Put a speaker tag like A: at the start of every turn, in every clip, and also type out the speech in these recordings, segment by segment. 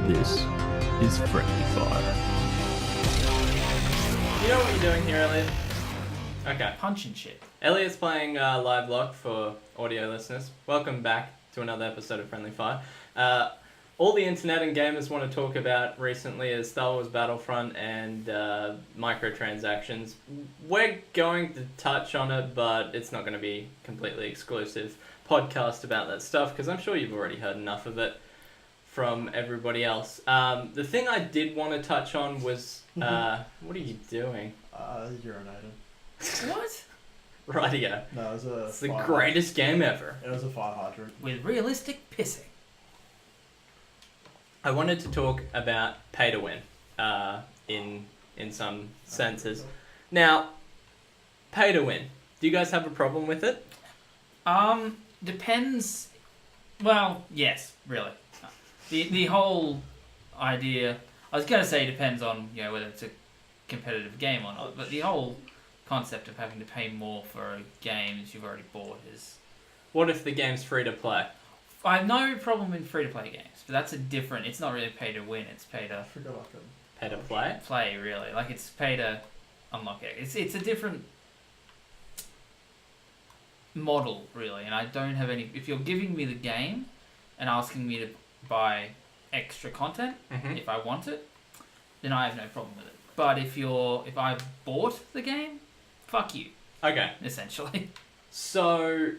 A: This is Friendly Fire.
B: You know what you're doing here, Elliott? Okay.
C: Punching shit.
B: Elliott's playing Live Lock for audio listeners. Welcome back to another episode of Friendly Fire. All the internet and gamers want to talk about recently is Star Wars Battlefront and microtransactions. We're going to touch on it, but it's not going to be completely exclusive podcast about that stuff because I'm sure you've already heard enough of it from everybody else. The thing I did want to touch on was... what are you doing?
C: Urinating. What?
B: Radio.
D: No, it was a...
B: It's the greatest game ever.
D: It was a fire hydrant.
C: With realistic pissing.
B: I wanted to talk about pay to win in some senses. Now, pay to win. Do you guys have a problem with it?
C: Depends. Well, yes, really. The whole idea. I was going to say depends on whether it's a competitive game or not, but the whole concept of having to pay more for a game that you've already bought is.
B: What if the game's free to play?
C: I have no problem in free to play games, but that's a different. It's not really pay to win. It's pay to.
B: Pay to play?
C: Play really, like it's pay to unlock it. It's a different model really, and I don't have any. If you're giving me the game and asking me to buy extra content if I want it, then I have no problem with it. But if I bought the game, fuck you.
B: Okay.
C: Essentially.
B: So.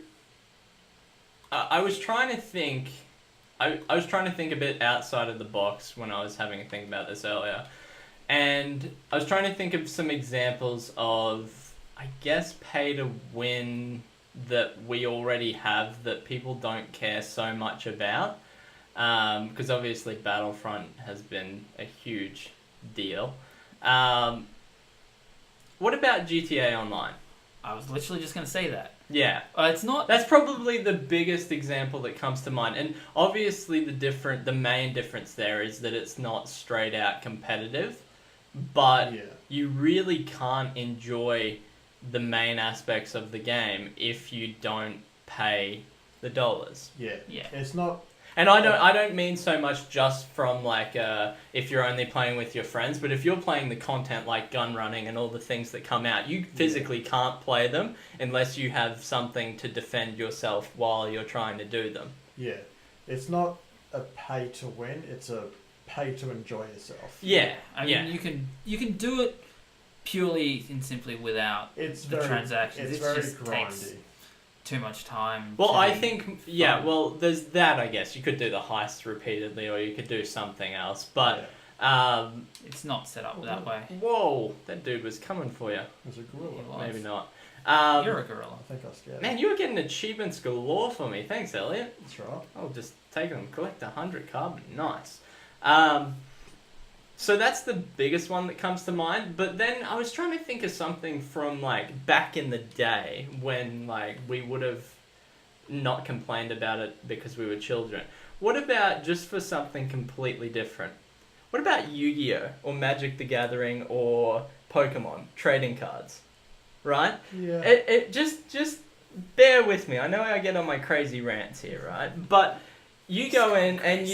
B: I was trying to think. I was trying to think a bit outside of the box when I was having a think about this earlier, and I was trying to think of some examples of, I guess, pay to win that we already have that people don't care so much about, because obviously Battlefront has been a huge deal. What about GTA Online?
C: I was literally just going to say that.
B: Yeah.
C: It's not...
B: That's probably the biggest example that comes to mind. And obviously the main difference there is that it's not straight out competitive, but you really can't enjoy the main aspects of the game if you don't pay the dollars.
D: Yeah.
C: Yeah.
D: It's not...
B: And I don't mean so much just from like if you're only playing with your friends, but if you're playing the content like gun running and all the things that come out, you physically can't play them unless you have something to defend yourself while you're trying to do them.
D: Yeah. It's not a pay to win, it's a pay to enjoy yourself.
B: Yeah.
C: I mean, you can do it purely and simply without transactions.
D: It's very grindy.
C: Too much time.
B: Well, I think, well, there's that, I guess. You could do the heist repeatedly, or you could do something else, but...
C: it's not set up that way.
B: Whoa, that dude was coming for you.
D: It was a gorilla.
B: Maybe not.
C: You're a gorilla.
D: I think I scared
B: Man, you were getting achievements galore for me. Thanks, Elliott.
D: That's right.
B: I'll just take them, collect 100 carbon. Nice. So that's the biggest one that comes to mind. But then I was trying to think of something from like back in the day when like we would have not complained about it because we were children. What about just for something completely different? What about Yu-Gi-Oh! Or Magic the Gathering or Pokemon trading cards? Right?
D: Yeah.
B: It just bear with me. I know I get on my crazy rants here, right? But you go in and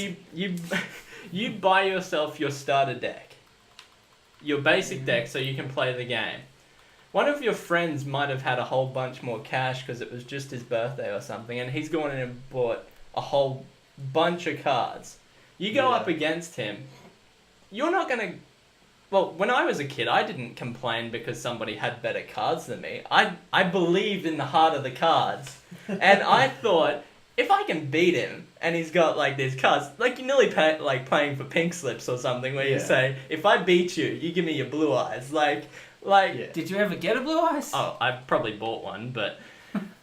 B: you buy yourself your starter deck. Your basic deck so you can play the game. One of your friends might have had a whole bunch more cash because it was just his birthday or something, and he's gone in and bought a whole bunch of cards. You go up against him. You're not going to... Well, when I was a kid, I didn't complain because somebody had better cards than me. I believed in the heart of the cards. And I thought... If I can beat him, and he's got, like, these cards, like, you're nearly playing for pink slips or something, where you say, if I beat you, you give me your blue eyes. Like...
C: Did you ever get a blue eyes?
B: Oh, I probably bought one, but,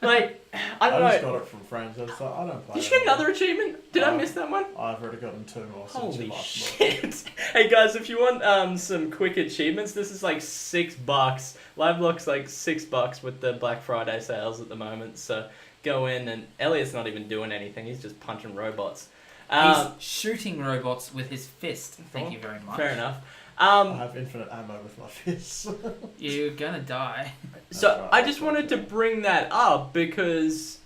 B: like, I don't know.
D: I just got it from friends. I was like, I don't play.
B: Did you get another achievement? Did I miss that one?
D: I've already gotten 2 more since
B: Holy
D: you last
B: shit. Hey, guys, if you want some quick achievements, this is, like, $6. Livelock's, like, $6 with the Black Friday sales at the moment, so... Go in, and Elliott's not even doing anything. He's just punching robots.
C: He's shooting robots with his fist. Thank you very much.
B: Fair enough.
D: I have infinite ammo with my fists.
C: You're gonna die.
B: So I just wanted to bring that up because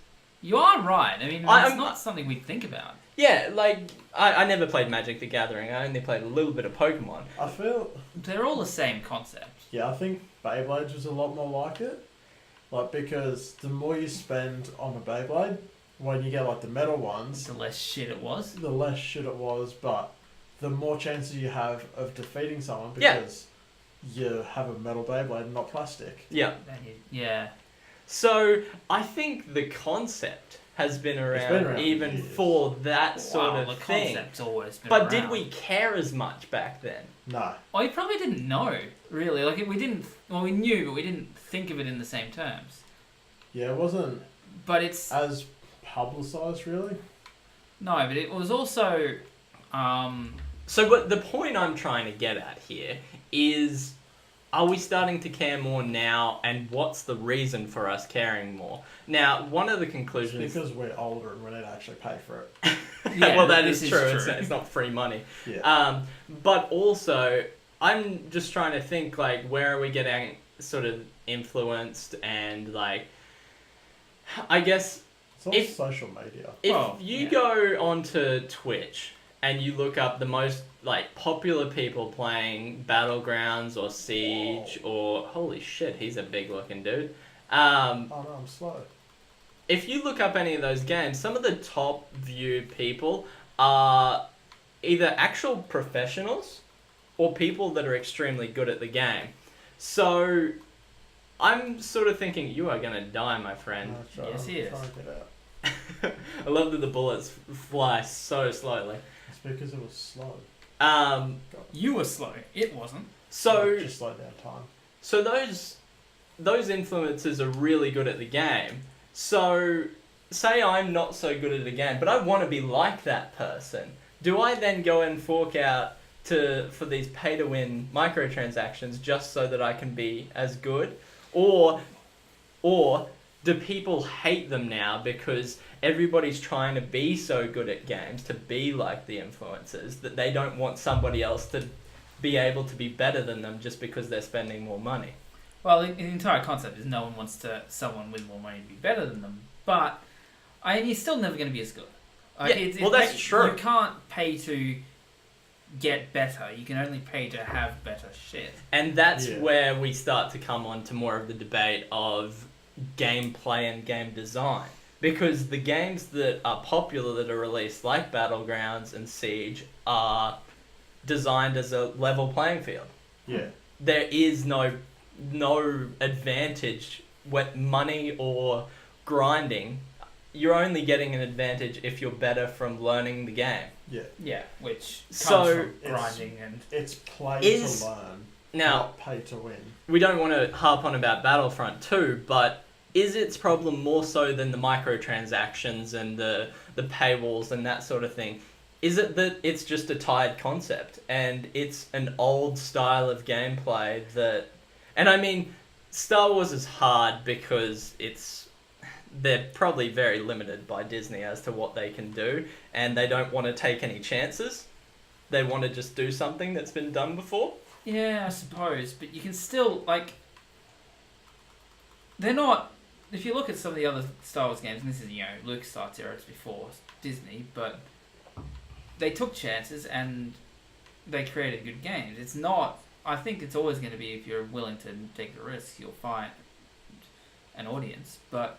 C: You are right. I mean, it's not something we think about.
B: Yeah, like, I never played Magic the Gathering. I only played a little bit of Pokemon.
D: I feel,
C: They're all the same concept.
D: yeah, I think Beyblades was a lot more like it. Like, because the more you spend on a Beyblade, when you get, like, the metal ones,
C: The less shit it was.
D: the less shit it was, but the more chances you have of defeating someone
B: Yeah.
D: because you have a metal Beyblade and not plastic.
B: Yeah.
C: Yeah.
B: So, I think the concept has been around,
D: around for
B: even
D: years.
B: for that sort
C: Wow,
B: of
C: the
B: thing.
C: concept's always been
B: But
C: around.
B: did we care as much back then?
D: No.
C: Well, we probably didn't know, really. Like, we didn't... Well, we knew, but we didn't think of it in the same terms.
D: Yeah, it wasn't
C: But it's...
D: as publicised, really.
C: No, but it was also...
B: So, what the point I'm trying to get at here is, are we starting to care more now, and what's the reason for us caring more? Now, one of the
D: It's
B: conclusions...
D: because we're older and we need to actually pay for it.
C: Yeah,
B: well, that
C: this
B: is
C: is
B: true.
C: true.
B: It's not free money.
D: Yeah.
B: But also, I'm just trying to think, like, where are we getting sort of influenced, and, like, I guess
D: It's all
B: if-
D: social media.
B: if
C: Well,
B: you
C: yeah.
B: go onto Twitch and you look up the most, like, popular people playing Battlegrounds or Siege or... Holy shit, he's a big-looking dude.
D: Oh no, I'm slow.
B: If you look up any of those games, some of the top viewed people are either actual professionals or people that are extremely good at the game. So I'm sort of thinking, you are going to die, my friend.
D: No, try-
C: Yes, he is.
D: try and get out.
B: I love that the bullets fly so slowly.
D: It's because it was slow.
C: You were slow. It wasn't.
B: So
D: Just slow down time.
B: So those influencers are really good at the game. So say I'm not so good at the game, but I want to be like that person. Do I then go and fork out for these pay to win microtransactions just so that I can be as good? Or do people hate them now because everybody's trying to be so good at games, to be like the influencers, that they don't want somebody else to be able to be better than them just because they're spending more money?
C: Well, the entire concept is no one wants someone with more money to be better than them. But you're still never going to be as good.
B: Yeah, that's true.
C: You can't pay to get better. You can only pay to have better shit.
B: And that's
D: Yeah.
B: where we start to come on to more of the debate of gameplay and game design. Because the games that are popular that are released, like Battlegrounds and Siege, are designed as a level playing field.
D: Yeah.
B: There is no advantage with money or grinding. You're only getting an advantage if you're better from learning the game.
D: Yeah.
C: Yeah, which comes
B: So-
C: from grinding and...
D: It's play
B: Is-
D: to learn,
B: Now,
D: not pay to win.
B: we don't want to harp on about Battlefront 2, but is its problem more so than the microtransactions and the paywalls and that sort of thing? Is it that it's just a tired concept and it's an old style of gameplay that... And I mean, Star Wars is hard because they're probably very limited by Disney as to what they can do, and they don't want to take any chances. They want to just do something that's been done before.
C: Yeah, I suppose, but you can still, like... They're not... If you look at some of the other Star Wars games, and this is, LucasArts era, it's before Disney, but they took chances and they created good games. It's not... I think it's always going to be, if you're willing to take the risk, you'll find an audience, but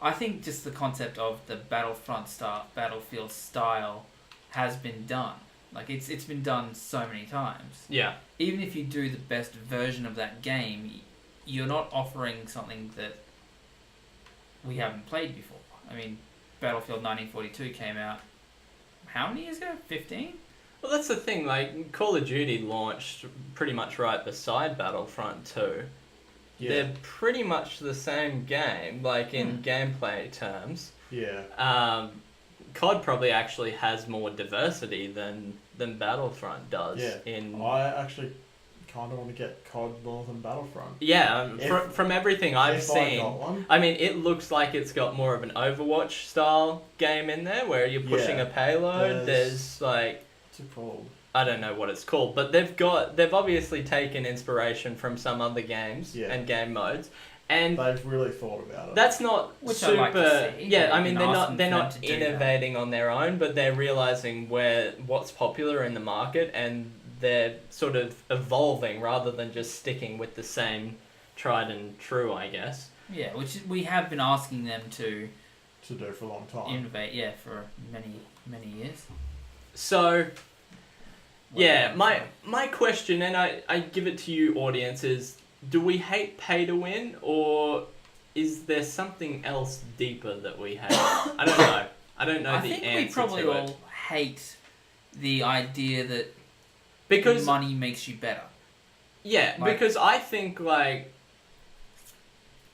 C: I think just the concept of the Battlefield style has been done. Like, it's been done so many times.
B: Yeah.
C: Even if you do the best version of that game, you're not offering something that we haven't played before. I mean, Battlefield 1942 came out how many years ago? 15?
B: Well, that's the thing, like, Call of Duty launched pretty much right beside Battlefront 2.
D: Yeah.
B: They're pretty much the same game, like, in gameplay terms.
D: Yeah.
B: COD probably actually has more diversity than Battlefront does.
D: Yeah.
B: In
D: I actually kind of want to get COD more than Battlefront.
B: yeah,
D: If-
B: from everything I've
D: if I
B: seen,
D: got one.
B: I mean, it looks like it's got more of an Overwatch style game in there, where you're pushing
D: Yeah.
B: a payload. There's like,
D: What's it called?
B: I don't know what it's called, but they've obviously taken inspiration from some other games
D: Yeah.
B: and game modes, And
D: they've really thought about it.
B: that's not
C: Which I
B: super.
C: like to see.
B: Yeah, I mean
C: Been
B: they're
C: asking
B: not
C: for them to do that.
B: innovating on their own, but they're realizing what's popular in the market, and they're sort of evolving rather than just sticking with the same tried and true, I guess.
C: Yeah, which we have been asking them to
D: do for a long time.
C: innovate. Yeah, for many years.
B: So yeah,
C: Well,
B: my question, and I give it to you, audience, is: do we hate pay to win, or is there something else deeper that we hate? I don't know. I don't know
C: I
B: the
C: think
B: answer
C: we probably
B: to
C: all
B: it.
C: hate the idea that
B: Because
C: money makes you better.
B: yeah,
C: Like-
B: because I think like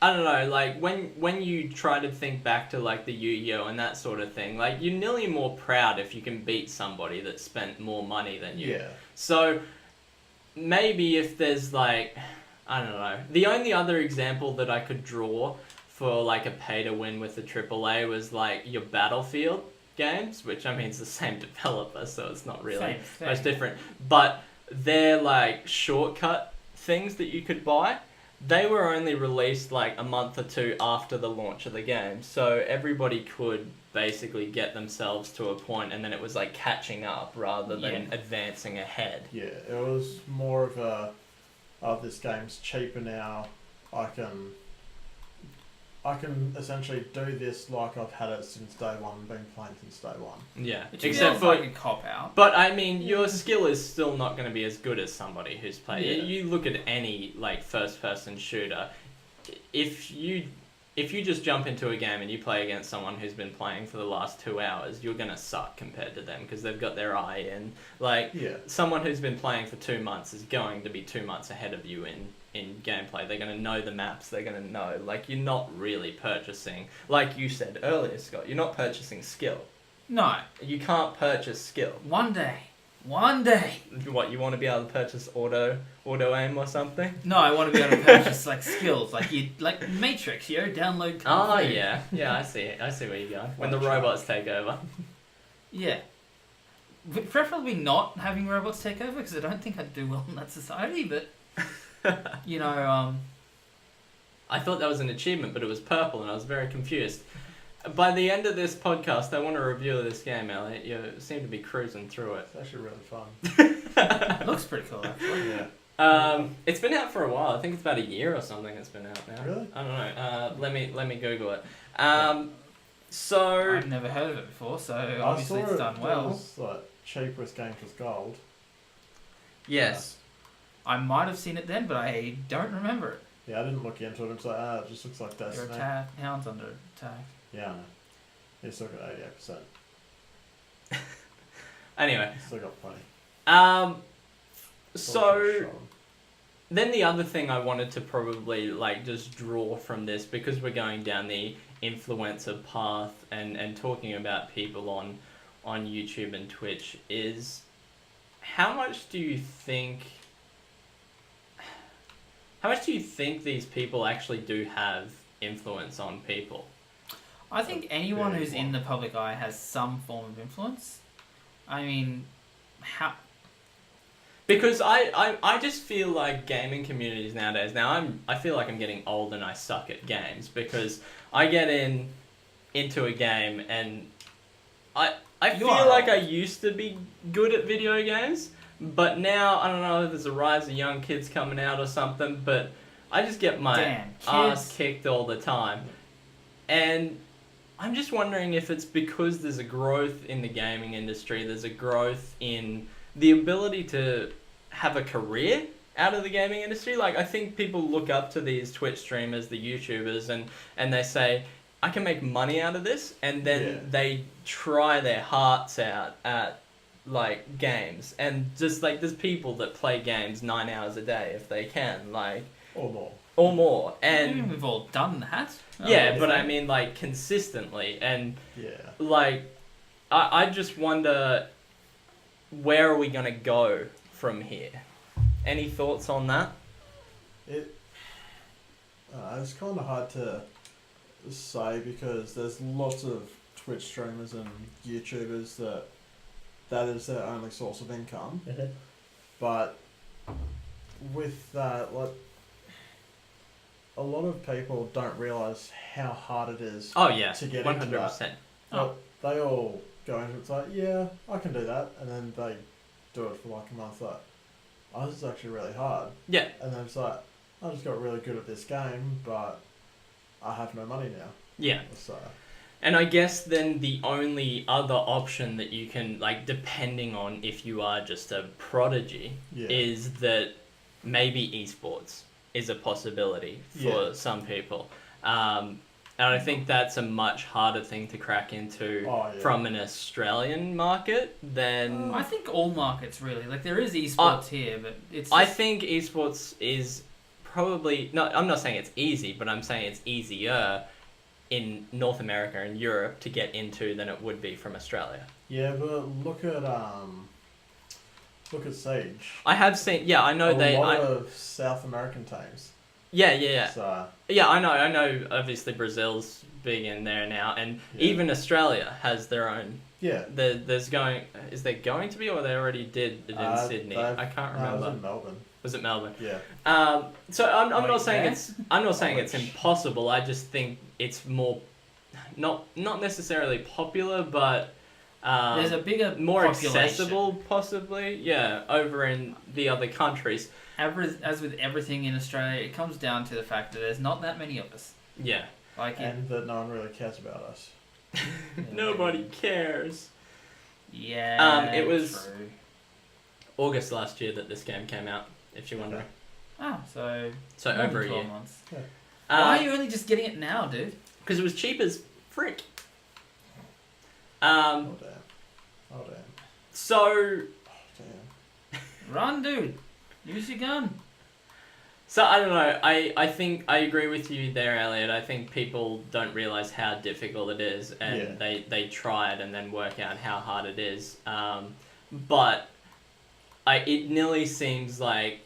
B: I don't know, like when you try to think back to like the Yu-Gi-Oh and that sort of thing, like you're nearly more proud if you can beat somebody that spent more money than you.
D: Yeah.
B: So maybe if there's like, I don't know, the only other example that I could draw for like a pay to win with the AAA was like your Battlefield games, which I mean it's the same developer, so it's not really
C: Same.
B: much different. But they're like shortcut things that you could buy. They were only released like a month or two after the launch of the game, so everybody could basically get themselves to a point, and then it was like catching up rather than advancing ahead.
D: Yeah, it was more of a, oh, this game's cheaper now. I can essentially do this like I've had it since day one, been playing since day one.
B: Yeah,
C: Which
B: except
C: feels
B: for.
C: like a cop out.
B: But I mean, your skill is still not going to be as good as somebody who's played.
D: Yeah.
B: You look at any like first-person shooter. If you just jump into a game and you play against someone who's been playing for the last 2 hours, you're gonna suck compared to them because they've got their eye in. Like
D: Yeah.
B: someone who's been playing for 2 months is going to be 2 months ahead of you in gameplay. They're going to know the maps. They're going to know. Like, you're not really purchasing, like you said earlier, Scott, you're not purchasing skill.
C: No,
B: You can't purchase skill.
C: one day.
B: What, you want to be able to purchase auto aim or something?
C: No, I want to be able to purchase like skills, like Matrix, download.
B: Oh,
C: Kung Fu.
B: yeah, I see where you're going. When the
D: That's right.
B: robots take over.
C: Yeah. Preferably not having robots take over, because I don't think I'd do well in that society, but, you know,
B: I thought that was an achievement, but it was purple, and I was very confused. By the end of this podcast, I want a review of this game, Elliott. You seem to be cruising through it.
D: It's actually really fun.
C: it looks pretty cool, actually.
D: Yeah.
B: It's been out for a while. I think it's about a year or something it's been out now.
D: Really?
B: I don't know. Let me Google it. So...
C: I've never heard of it before, so
D: I
C: obviously
D: saw
C: it's done
D: it
C: well.
D: was like cheap with games with gold.
B: Yes.
C: I might have seen it then, but I don't remember it.
D: Yeah, I didn't look into it. It's like, it just looks like
C: Your
D: Destiny.
C: hound's under attack.
D: Yeah, I know. It's still got 88%.
B: Anyway.
D: Still got plenty.
B: So... Then the other thing I wanted to probably like just draw from this, because we're going down the influencer path and talking about people on YouTube and Twitch, is how much do you think these people actually do have influence on people?
C: I think anyone
D: Very
C: who's in the public eye has some form of influence. I mean, how...
B: Because I just feel like gaming communities nowadays, I feel like I'm getting old and I suck at games, because I get into a game and I feel like I used to be good at video games, but now, I don't know if there's a rise of young kids coming out or something, but I just get my ass kicked all the time. And I'm just wondering if it's because there's a growth in the gaming industry, there's a growth in the ability to have a career out of the gaming industry. Like, I think people look up to these Twitch streamers, the YouTubers, and they say, I can make money out of this, and then they try their hearts out at like games. And just like, there's people that play games 9 hours a day if they can, like,
D: Or
B: more. And
C: we've all done that.
B: yeah, but I mean, like, consistently. And
D: yeah.
B: like, I just wonder, where are we going to go from here? Any thoughts on that?
D: It's kind of hard to say, because there's lots of Twitch streamers and YouTubers that is their only source of income. But with that, like, a lot of people don't realise how hard it is
B: Oh yeah,
D: to get
B: 100%.
C: Oh.
D: But they all go into it, it's like, yeah, I can do that, and then they do it for like a month, like, oh, this is actually really hard.
B: Yeah.
D: And then it's like, I just got really good at this game, but I have no money now.
B: Yeah.
D: So,
B: And I guess then the only other option that you can, like, depending on if you are just a prodigy,
D: yeah.
B: is that maybe esports is a possibility for
D: Yeah.
B: some people. And I think that's a much harder thing to crack into
D: Oh, yeah.
B: from an Australian market than...
C: I think all markets really. Like there is esports here, but it's.
B: I
C: just-
B: think esports is probably... No, I'm not saying it's easy, but I'm saying it's easier in North America and Europe to get into than it would be from Australia.
D: Yeah, but look at Siege.
B: I have seen... Yeah, I know
D: a lot of South American teams.
B: Yeah.
D: So,
B: Yeah, I know. Obviously, Brazil's big in there now, and
D: Yeah.
B: even Australia has their own.
D: yeah.
B: Is there going to be, or they already did it in Sydney? I can't
D: No, it
B: remember.
D: was in Melbourne.
B: Was it Melbourne?
D: Yeah.
B: So I'm
C: Wait,
B: not saying
C: there?
B: I'm not saying it's
D: Which-
B: impossible. I just think it's more, not necessarily popular, but
C: there's a bigger
B: more
C: population.
B: accessible, possibly. Yeah, over in the other countries.
C: As with everything in Australia, it comes down to the fact that there's not that many of us.
B: Yeah.
C: Like it,
D: And that no one really cares about us.
B: Nobody cares.
C: yeah.
B: It was-
C: true.
B: August last year that this game came out, if you're wondering.
C: Oh, so
B: So
C: more
B: over
C: than
B: a
C: 12
B: year.
C: months. Why are
B: Um,
C: you only just getting it now, dude?
B: because it was cheap as frick.
D: Oh damn. Oh damn.
B: So
D: Oh damn.
C: Run, dude. Use your gun.
B: I don't know. I think I agree with you there, Elliot. I think people don't realize how difficult it is, and
D: Yeah.
B: they try it and then work out how hard it is. But it nearly seems like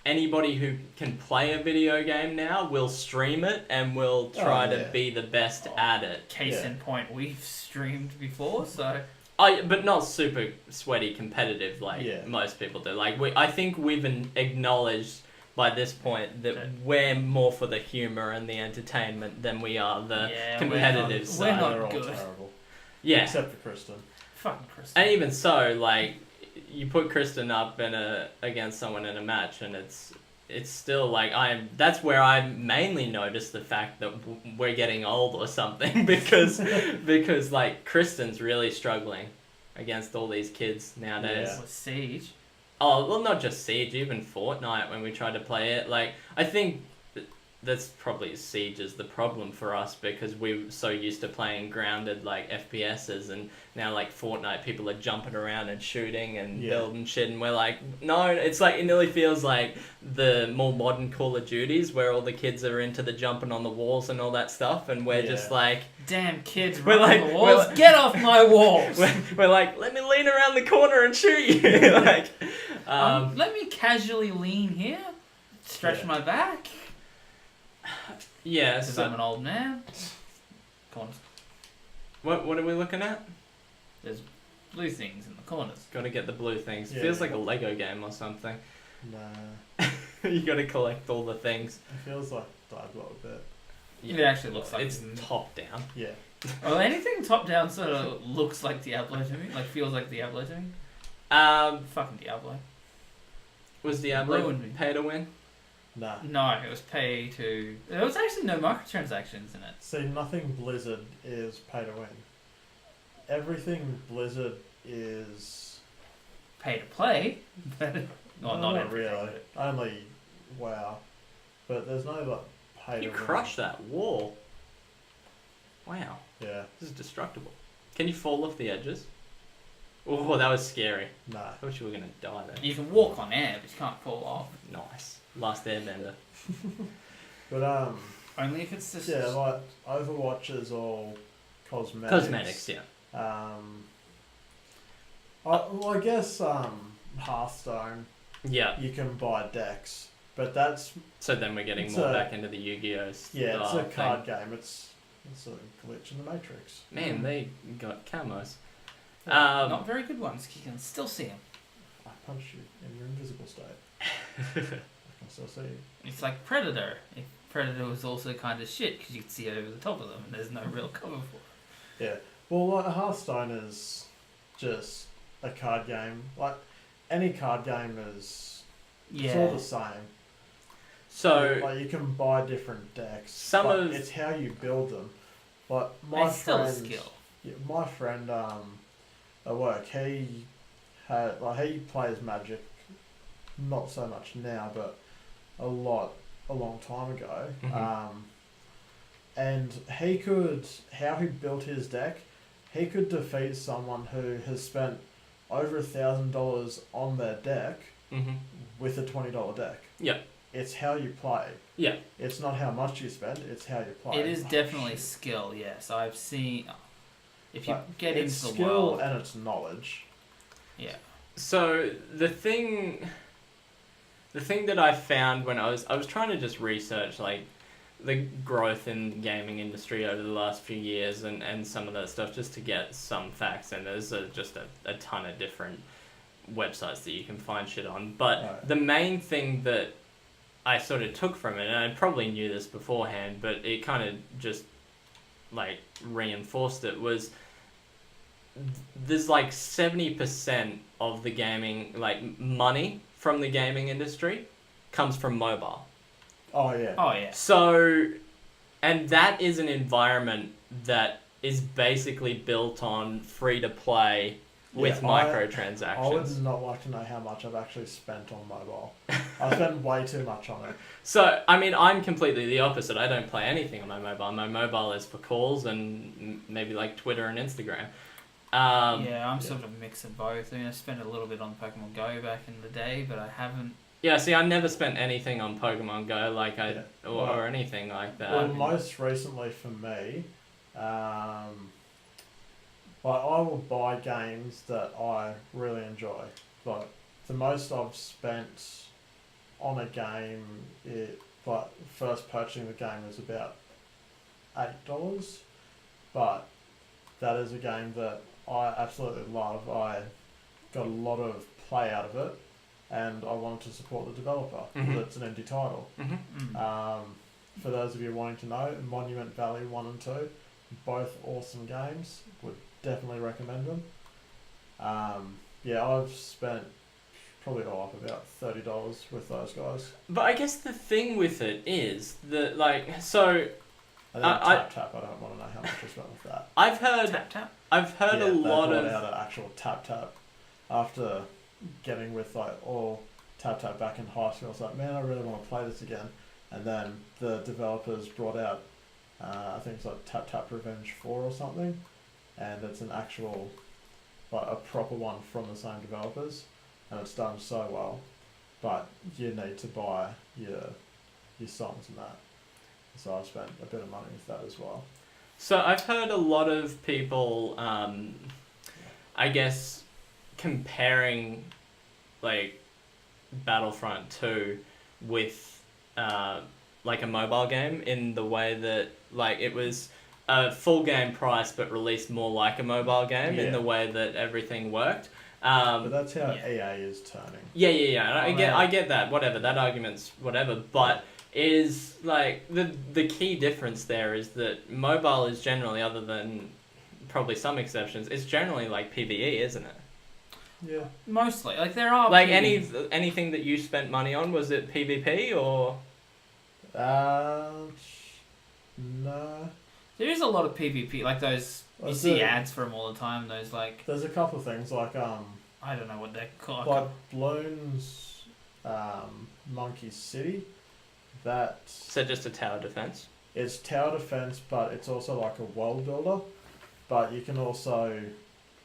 B: anybody who can play a video game now will stream it and will try
D: Oh,
B: to
D: yeah.
B: be the best at it.
C: Case
D: Yeah.
C: in point, we've streamed before, so
B: But not super sweaty competitive like
D: Yeah.
B: most people do. Like I think we've acknowledged by this point that
C: Okay.
B: we're more for the humor and the entertainment than we are the
C: Yeah,
B: competitive
C: we're
B: side.
C: not
D: They're all
C: good.
D: terrible.
B: Yeah,
D: Except for Kristan.
C: fucking Chris.
B: and even so, like you put Kristan up against someone in a match, and it's still like that's where I mainly notice the fact that we're getting old or something because like Kristan's really struggling against all these kids nowadays.
D: Yeah.
C: With Siege.
B: Oh, well, not just Siege, even Fortnite when we tried to play it. Like, I think that's probably Siege is the problem for us because we're so used to playing grounded, like, FPSs, and now, like, Fortnite, people are jumping around and shooting and
D: Yeah.
B: building shit, and we're like, no, it's like, it nearly feels like the more modern Call of Duties where all the kids are into the jumping on the walls and all that stuff, and we're just
D: Yeah.
B: like,
C: Damn kids
B: We're
C: running
B: like-
C: the walls. Get off my walls.
B: we're like, let me lean around the corner and shoot you. Like,
C: Let me casually lean here. Stretch
D: Yeah.
C: my back.
B: yeah,
C: Because
B: so
C: I'm an old man. Corners.
B: what are we looking at?
C: There's blue things in the corners.
B: Gotta get the blue things.
D: Yeah.
B: Feels like a Lego game or something.
D: Nah.
B: You gotta collect all the things.
D: It feels like Diablo a bit.
C: It actually looks like
B: it's top down.
D: Yeah.
C: Well, anything top down sort of looks like Diablo to me. Like feels like Diablo to me. Fucking Diablo.
B: Was Diablo
C: Ruined me.
B: pay to win?
D: Nah.
C: No, it was pay to. There was actually no microtransactions in it.
D: See, nothing Blizzard is pay to win. Everything Blizzard is...
C: Pay to play, but
D: No,
C: not
D: not
C: everything.
D: really. Only WoW. But there's no, like, pay
B: You
D: to win.
B: crushed that wall. Wow,
D: Yeah.
B: this is destructible. Can you fall off the edges? Oh, that was scary.
D: Nah.
B: I thought you were gonna die then.
C: You can walk on air, but you can't fall off.
B: Nice. Last Airbender.
D: But,
C: Only if it's just.
D: yeah, like, Overwatch is all cosmetics.
B: Cosmetics, yeah.
D: I guess, Hearthstone,
B: Yeah.
D: you can buy decks. But that's,
B: So then we're getting
D: It's
B: more
D: a-
B: back into the Yu-Gi-Oh!
D: yeah, it's
B: style
D: a
B: thing.
D: card game. It's a glitch in the Matrix.
B: Man, they got camos.
C: Not very good ones. You can still see them.
D: I punch you in your invisible state. I can still see you.
C: It's like Predator. If Predator was also kind of shit because you could see over the top of them and there's no real cover for it.
D: Yeah. Well, like, Hearthstone is just a card game. Like, any card game is it's all the same.
B: So
D: like, you can buy different decks. It's how you build them. Like
C: it's still a skill.
D: Yeah, my friend at work, he plays Magic, not so much now, but a long time ago.
B: Mm-hmm.
D: And how he built his deck, he could defeat someone who has spent over $1,000 on their deck with a $20 deck.
B: Yeah.
D: It's how you play.
B: Yeah.
D: It's not how much you spend, it's how you play.
C: It is definitely skill, yes. I've seen... If you get
D: it's
C: into the
D: skill
C: world...
D: and it's knowledge.
C: Yeah.
B: So the thing that I found when I was trying to just research like the growth in the gaming industry over the last few years and some of that stuff just to get some facts, and there's just a ton of different websites that you can find shit on. But the main thing that I sort of took from it, and I probably knew this beforehand, but it kind of just like reinforced it, was there's like 70% of the gaming, like money from the gaming industry comes from mobile.
D: Oh yeah.
C: Oh yeah.
B: So, and that is an environment that is basically built on free to play with microtransactions.
D: I would not like to know how much I've actually spent on mobile. I spend way too much on it.
B: So, I mean, I'm completely the opposite. I don't play anything on my mobile. My mobile is for calls and maybe like Twitter and Instagram.
C: I'm sort of a mix of both. I mean, I spent a little bit on Pokemon Go back in the day, but I haven't...
B: Yeah, see, I never spent anything on Pokemon Go or anything like that.
D: Well, most recently for me, I will buy games that I really enjoy. Like, the most I've spent on a game, first purchasing the game was about $8, but that is a game that I absolutely love. I got a lot of play out of it, and I wanted to support the developer because it's an indie title. For those of you wanting to know, Monument Valley 1 and 2, both awesome games. Would definitely recommend them. I've spent probably all up about $30 with those guys.
B: But I guess the thing with it is that, like, so...
D: Tap. I don't want to know how much I spent with that.
B: I've heard a lot of...
D: They brought out an actual Tap after getting with like all Tap back in high school. I was like, man, I really want to play this again. And then the developers brought out, I think it's like Tap Revenge 4 or something, and it's an actual, like a proper one from the same developers, and it's done so well. But you need to buy your songs and that. So I spent a bit of money with that as well.
B: So I've heard a lot of people, I guess, comparing like Battlefront 2 with like a mobile game in the way that like it was a full game price but released more like a mobile game in the way that everything worked.
D: But that's how EA is turning.
B: Yeah. I get that. Whatever, that argument's whatever. But is like the key difference there is that mobile is generally, other than probably some exceptions, it's generally like PvE, isn't it?
D: Yeah.
C: Mostly. Like there are
B: like anything that you spent money on, was it PvP or?
D: No.
C: There is a lot of PvP, like those you see ads for them all the time. Those like.
D: There's a couple of things like
C: I don't know what they're called.
D: Like Bloons, Monkey City.
B: So just a tower defense?
D: It's tower defense, but it's also like a world builder. But you can also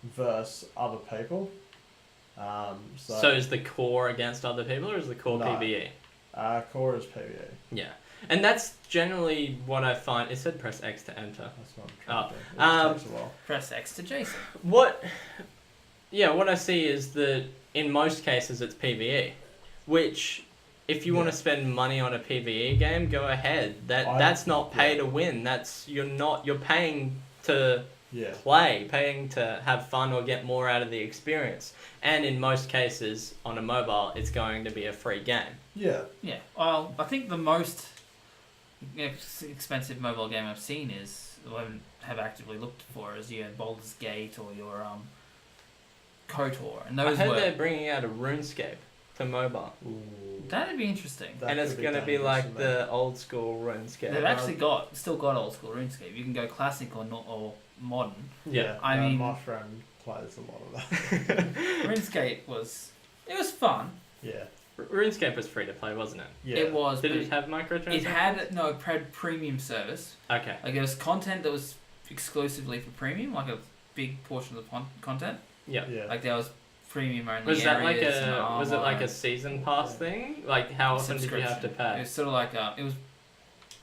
D: verse other people.
B: So is the core against other people, or is the core PvE?
D: Core is PvE.
B: Yeah. And that's generally what I find. It said press X to enter.
D: That's what I'm trying to do. It takes a while.
C: Press X to Jason.
B: What I see is that in most cases it's PvE, which... If you want to spend money on a PvE game, go ahead. That's not pay to win. You're paying to play, paying to have fun or get more out of the experience. And in most cases, on a mobile, it's going to be a free game.
D: Yeah.
C: Yeah. Well, I think the most expensive mobile game I've seen is, or have actively looked for, is your Baldur's Gate or your KOTOR, and
B: I
C: those
B: heard
C: were.
B: they're bringing out a RuneScape for mobile.
D: Ooh,
C: That'd be interesting.
D: that
B: And it's
D: could
B: going to be
D: dangerous,
B: like
D: isn't
B: the
D: it?
B: old school RuneScape.
C: They've actually still got old school RuneScape. You can go classic or not or modern.
B: Yeah.
C: I mean-
D: my friend plays a lot of that.
C: RuneScape was fun.
D: Yeah,
B: RuneScape was free to play, wasn't it?
D: yeah.
C: It was.
B: Did
C: but
B: it have microtransactions?
C: It had no premium service.
B: Okay.
C: Like there was content that was exclusively for premium, like a big portion of the content.
B: Yeah.
D: Yeah.
C: Like there was premium only
B: Was that like
C: areas and
B: was it like
C: armor
B: a season pass thing? Like how often did you have to
C: It
B: pay?
C: was sort of like it was.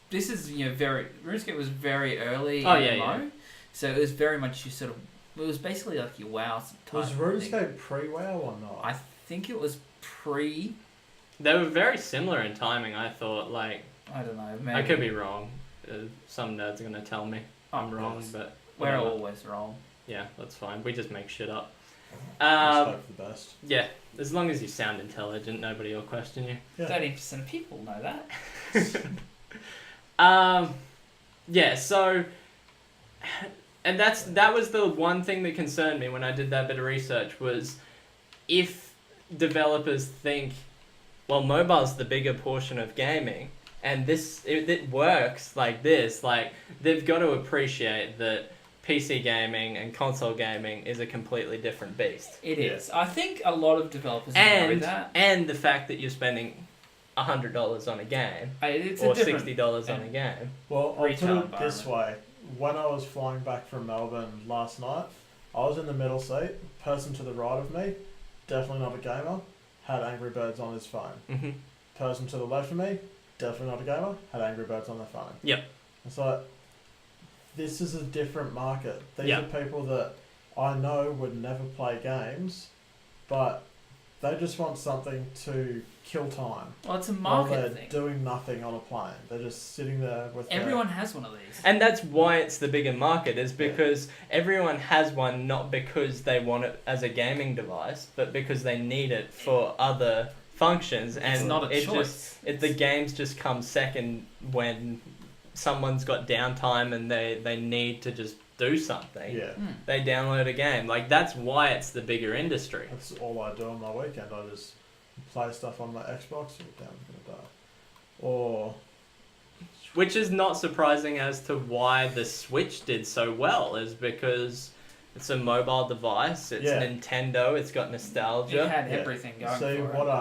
C: This is very RuneScape was very early.
B: Oh,
C: MMO,
B: yeah, yeah.
C: So it was very much you sort of. It was basically like your WoW type.
D: Was
C: thing.
D: RuneScape pre-WoW or not?
C: I think it was pre.
B: They were very similar in timing. I thought like
C: I don't know. Maybe.
B: I could be wrong. Some nerds are gonna tell me I'm
C: Oh,
B: wrong,
D: yes.
B: but
C: We're
B: whatever.
C: always wrong.
B: Yeah, that's fine. We just make shit up.
D: Let's hope for the best.
B: Yeah, as long as you sound intelligent, nobody will question you.
D: Yeah.
C: 30% of people know that.
B: Yeah, so and that was the one thing that concerned me when I did that bit of research was if developers think, well, mobile's the bigger portion of gaming and it works like this, like they've got to appreciate that PC gaming and console gaming is a completely different beast.
C: It
D: Yeah.
C: is. I think a lot of developers know that.
B: And the fact that you're spending $100 on a game
C: It's
B: or
C: a different.
B: $60 on a game.
D: Well, I'll
C: Retail
D: put it this way. When I was flying back from Melbourne last night, I was in the middle seat. Person to the right of me, definitely not a gamer, had Angry Birds on his phone.
B: Mm-hmm.
D: Person to the left of me, definitely not a gamer, had Angry Birds on their phone.
B: Yep.
D: It's like, this is a different market. These
B: Yep.
D: are people that I know would never play games, but they just want something to kill time.
C: Well, it's a
D: While they're
C: market thing.
D: doing nothing on a plane. They're just sitting there with
C: Everyone has one of these.
B: And that's why it's the bigger market, is because everyone has one not because they want it as a gaming device, but because they need it for other functions. And
C: It's not a
B: it
C: choice.
B: the games just come second when someone's got downtime and they need to just do something.
D: Yeah.
B: They download a game. Like, that's why it's the bigger industry.
D: That's all I do on my weekend. I just play stuff on my Xbox or down in the day. Or
B: Which is not surprising as to why the Switch did so well, is because it's a mobile device, it's
D: Yeah.
B: Nintendo, it's got
C: It
B: nostalgia.
C: had
D: Yeah.
C: everything going
D: see
C: for
D: what
C: it.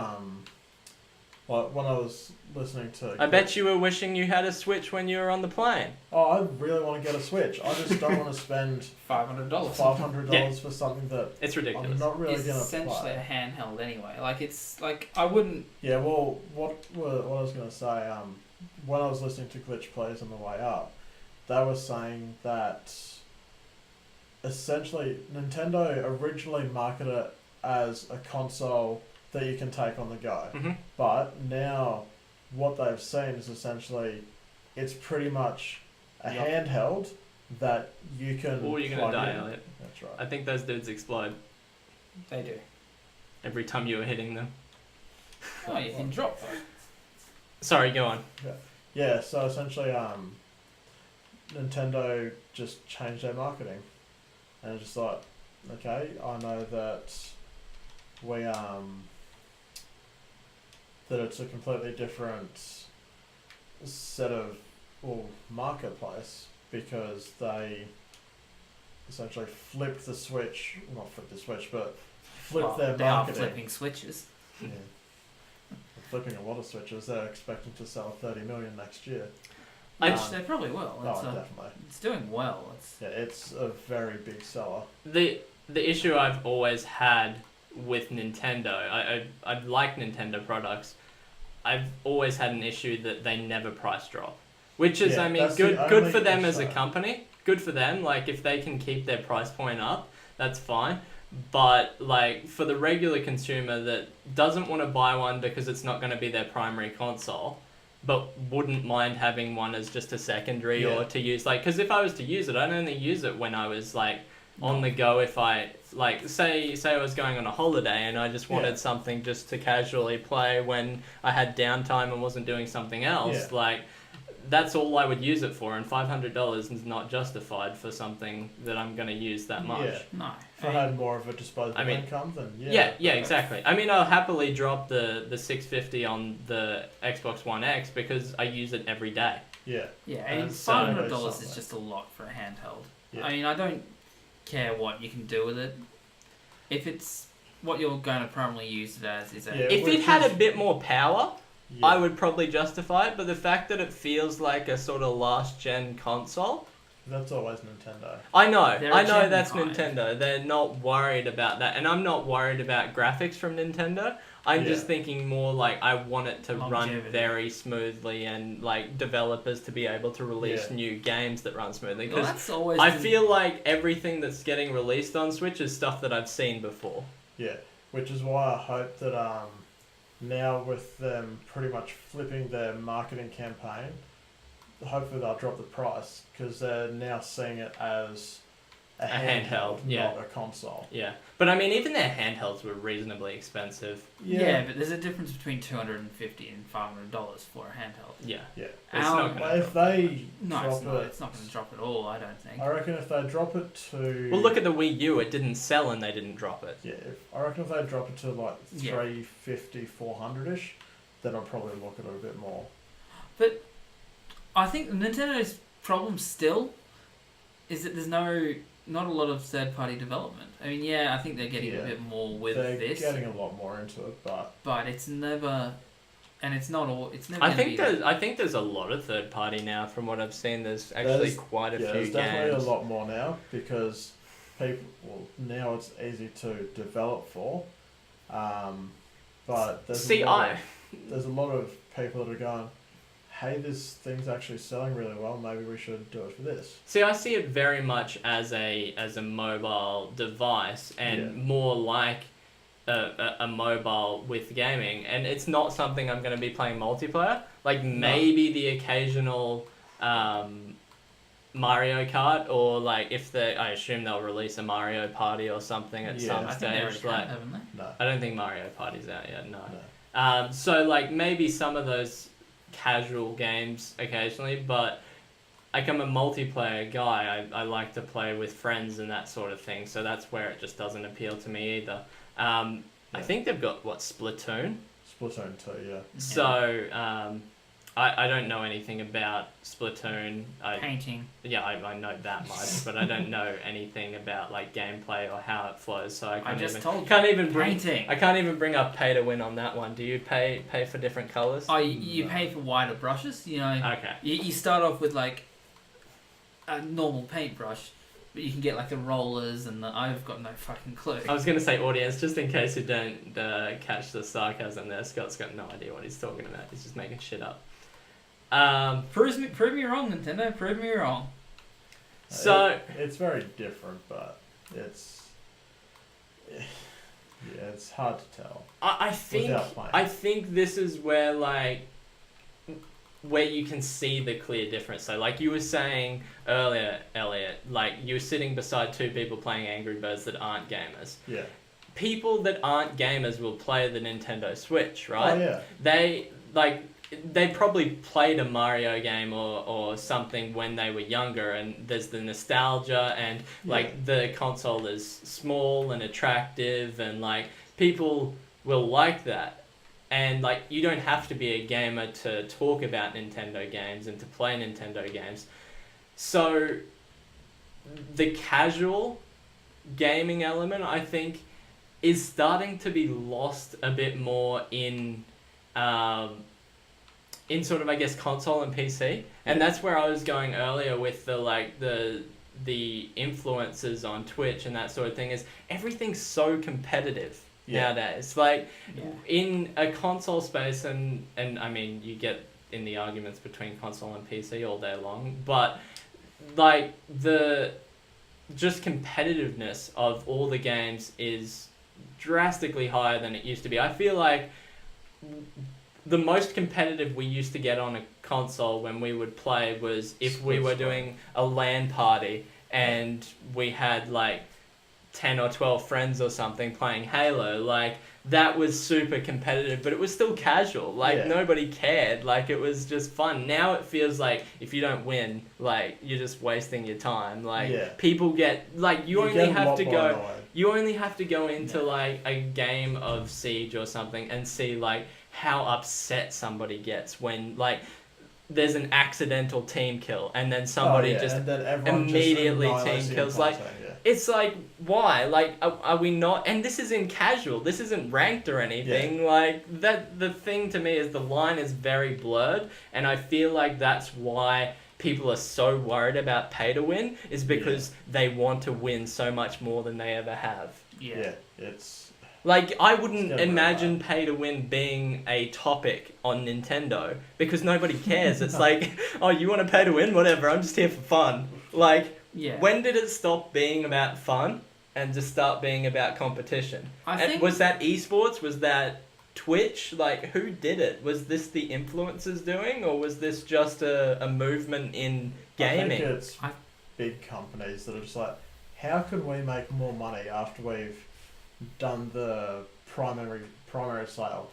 D: like when I was listening to
B: I bet you were wishing you had a Switch when you were on the plane.
D: Oh, I really want to get a Switch. I just don't want to spend
C: $500.
D: $500 for something that
B: It's
D: I'm
B: ridiculous.
D: not really
C: It's
D: gonna
C: essentially a
D: play.
C: handheld anyway. Like it's like I wouldn't.
D: Yeah, well, what I was gonna say, when I was listening to Glitch Plays on the way up, they were saying that essentially Nintendo originally marketed it as a console that you can take on the go,
B: hmm
D: but now what they've seen is essentially it's pretty much a
B: Yep.
D: handheld that you can.
B: Or you're
D: plug
B: gonna die,
D: in.
B: Elliot.
D: That's right.
B: I think those dudes explode
C: They do.
B: every time you were hitting them.
C: Oh, you can drop though.
B: Sorry, go on.
D: Yeah, so essentially, Nintendo just changed their marketing, and it's just like, okay, I know that we that it's a completely different set of marketplace because they essentially flipped the switch, well, not flipped the switch, but flipped
C: Well,
D: their
C: they are
D: marketing.
C: flipping switches.
D: Yeah. Flipping a lot of switches. They're expecting to sell 30 million next year.
C: Which they probably will.
D: Oh,
C: It's,
D: definitely.
C: it's doing well. It's
D: Yeah, it's a very big seller.
B: The issue I've always had with Nintendo, I like Nintendo products. I've always had an issue that they never price drop, which is,
D: Yeah,
B: I mean,
D: that's the
B: good
D: only
B: for them as a
D: issue.
B: company. Good for them. Like, if they can keep their price point up, that's fine. But like for the regular consumer that doesn't want to buy one because it's not going to be their primary console, but wouldn't mind having one as just a secondary
D: Yeah.
B: or to use, like, because if I was to use it, I'd only use it when I was like on the go. If I like say I was going on a holiday and I just wanted
D: Yeah.
B: something just to casually play when I had downtime and wasn't doing something else,
D: Yeah.
B: like that's all I would use it for, and $500 is not justified for something that I'm going to use that much.
D: Yeah.
C: No.
D: If I had more of a disposable
B: I mean,
D: income, then
B: Yeah, exactly. I mean, I'll happily drop the $650 on the Xbox One X because I use it every day.
D: Yeah.
C: Yeah,
D: And
C: and
B: so-
C: $500 is just a lot for a handheld.
D: Yeah.
C: I mean, I don't care what you can do with it. If it's what you're going to primarily use it as is a...
D: Yeah.
B: If it had a bit more power,
D: Yeah.
B: I would probably justify it, but the fact that it feels like a sort of last-gen console...
D: That's always Nintendo.
B: I know
C: They're a gen
B: that's
C: behind.
B: Nintendo. They're not worried about that, and I'm not worried about graphics from Nintendo. I'm just
D: Yeah.
B: thinking more like I want it to run
C: Longevity.
B: very smoothly, and like developers to be able to release
D: Yeah.
B: new games that run smoothly.
C: Well,
B: Because
C: that's always...
B: I
C: the-
B: feel like everything that's getting released on Switch is stuff that I've seen before.
D: Yeah. Which is why I hope that now with them pretty much flipping their marketing campaign, hopefully they'll drop the price because they're now seeing it as a handheld,
B: yeah.
D: not a console.
B: Yeah, but I mean, even their handhelds were reasonably expensive.
C: Yeah, but there's a difference between $250 and $500 for a handheld.
B: Yeah,
D: Yeah.
B: it's
C: Our-
B: not
D: Well,
B: gonna.
D: if they
C: No,
D: drop
C: it's not.
D: it,
C: It's not going to drop at all, I don't think.
D: I reckon if they drop it to
B: Well, look at the Wii U. It didn't sell, and they didn't drop it.
D: yeah, I reckon if they drop it to like
C: Yeah.
D: 350, 400-ish, then I'll probably look at it a bit more.
C: But I think Nintendo's problem still is that there's not a lot of third-party development. I mean, yeah, I think they're getting
D: Yeah.
C: a bit more with
D: They're
C: this,
D: getting a lot more into it,
C: but it's never, and it's not all. It's never.
B: I
C: gonna
B: think
C: be,
B: there's a lot of third party now. From what I've seen, there's actually
D: There's-
B: quite a
D: yeah,
B: few
D: there's definitely
B: games.
D: a lot more now because now it's easy to develop for, but there's a lot of people that are going, hey, this thing's actually selling really well, maybe we should do it for this.
B: I see it very much as a mobile device and
D: Yeah.
B: more like a mobile with gaming, and it's not something I'm going to be playing multiplayer. Like maybe the occasional Mario Kart, or like I assume they'll release a Mario Party or something at
D: Yeah.
B: some
C: I think they already
B: stage.
C: have, haven't they?
D: No.
B: I don't think Mario Party's out yet. No.
D: No.
B: So like maybe some of those casual games occasionally, but like I'm a multiplayer guy. I like to play with friends and that sort of thing. So that's where it just doesn't appeal to me either. I think they've got Splatoon.
D: Splatoon 2, yeah.
B: So I don't know anything about Splatoon.
C: Painting.
B: Yeah, I know that much, but I don't know anything about like gameplay or how it flows. So I can't even bring
C: Painting.
B: I can't even bring up pay to win on that one. Do you pay for different colours?
C: Oh, you pay for wider brushes. You know,
B: Okay.
C: you start off with like a normal paintbrush, but you can get like the rollers and I've got no fucking clue.
B: I was going to say audience, just in case you don't catch the sarcasm there. Scott's got no idea what he's talking about. He's just making shit up.
C: Prove me wrong, Nintendo. Prove me wrong.
B: So
D: It's very different, but it's it's hard to tell.
B: I
D: Without playing.
B: think this is where you can see the clear difference. So like you were saying earlier, Elliott, like you were sitting beside two people playing Angry Birds that aren't gamers.
D: Yeah.
B: People that aren't gamers will play the Nintendo Switch, right?
D: Oh yeah.
B: They probably played a Mario game or something when they were younger, and there's the nostalgia, and like the console is small and attractive, and like people will like that. And like you don't have to be a gamer to talk about Nintendo games and to play Nintendo games. So the casual gaming element, I think, is starting to be lost a bit more in sort of, I guess, console and PC. And that's where I was going earlier with the influences on Twitch and that sort of thing, is everything's so competitive nowadays. Like in a console space, and I mean, you get in the arguments between console and PC all day long, but like the just competitiveness of all the games is drastically higher than it used to be. I feel like the most competitive we used to get on a console when we would play was if we were doing a LAN party and we had like 10 or 12 friends or something playing Halo. Like that was super competitive, but it was still casual. Like,
D: Yeah.
B: nobody cared. Like, it was just fun. Now it feels like if you don't win, like, you're just wasting your time. Like,
D: Yeah.
B: people get, like, you only
D: get a
B: have
D: lot
B: to
D: more
B: go,
D: annoyed.
B: you only have to go into,
C: Yeah.
B: like, a game of Siege or something and see, like, how upset somebody gets when, like, there's an accidental team kill and then somebody just
D: and then everyone
B: immediately
D: just annihilates
B: team
D: the
B: kills,
D: entire
B: like-
D: team, yeah.
B: it's like, why? Like, are we not? And this isn't casual. This isn't ranked or anything. Like, that. The thing to me is the line is very blurred, and I feel like that's why people are so worried about pay to win, is because they want to win so much more than they ever have.
C: Yeah.
D: It's
B: Like, I
D: It's
B: wouldn't
D: never
B: imagine pay to win being a topic on Nintendo, because nobody cares. It's like, oh, you want to pay to win? Whatever, I'm just here for fun. Like,
C: Yeah.
B: when did it stop being about fun and just start being about competition?
C: I
B: And
C: think
B: was that esports? Was that Twitch? Like, who did it? Was this the influencers doing, or was this just a movement in
D: I think
B: gaming?
D: it's big companies that are just like, how can we make more money after we've done the primary sale?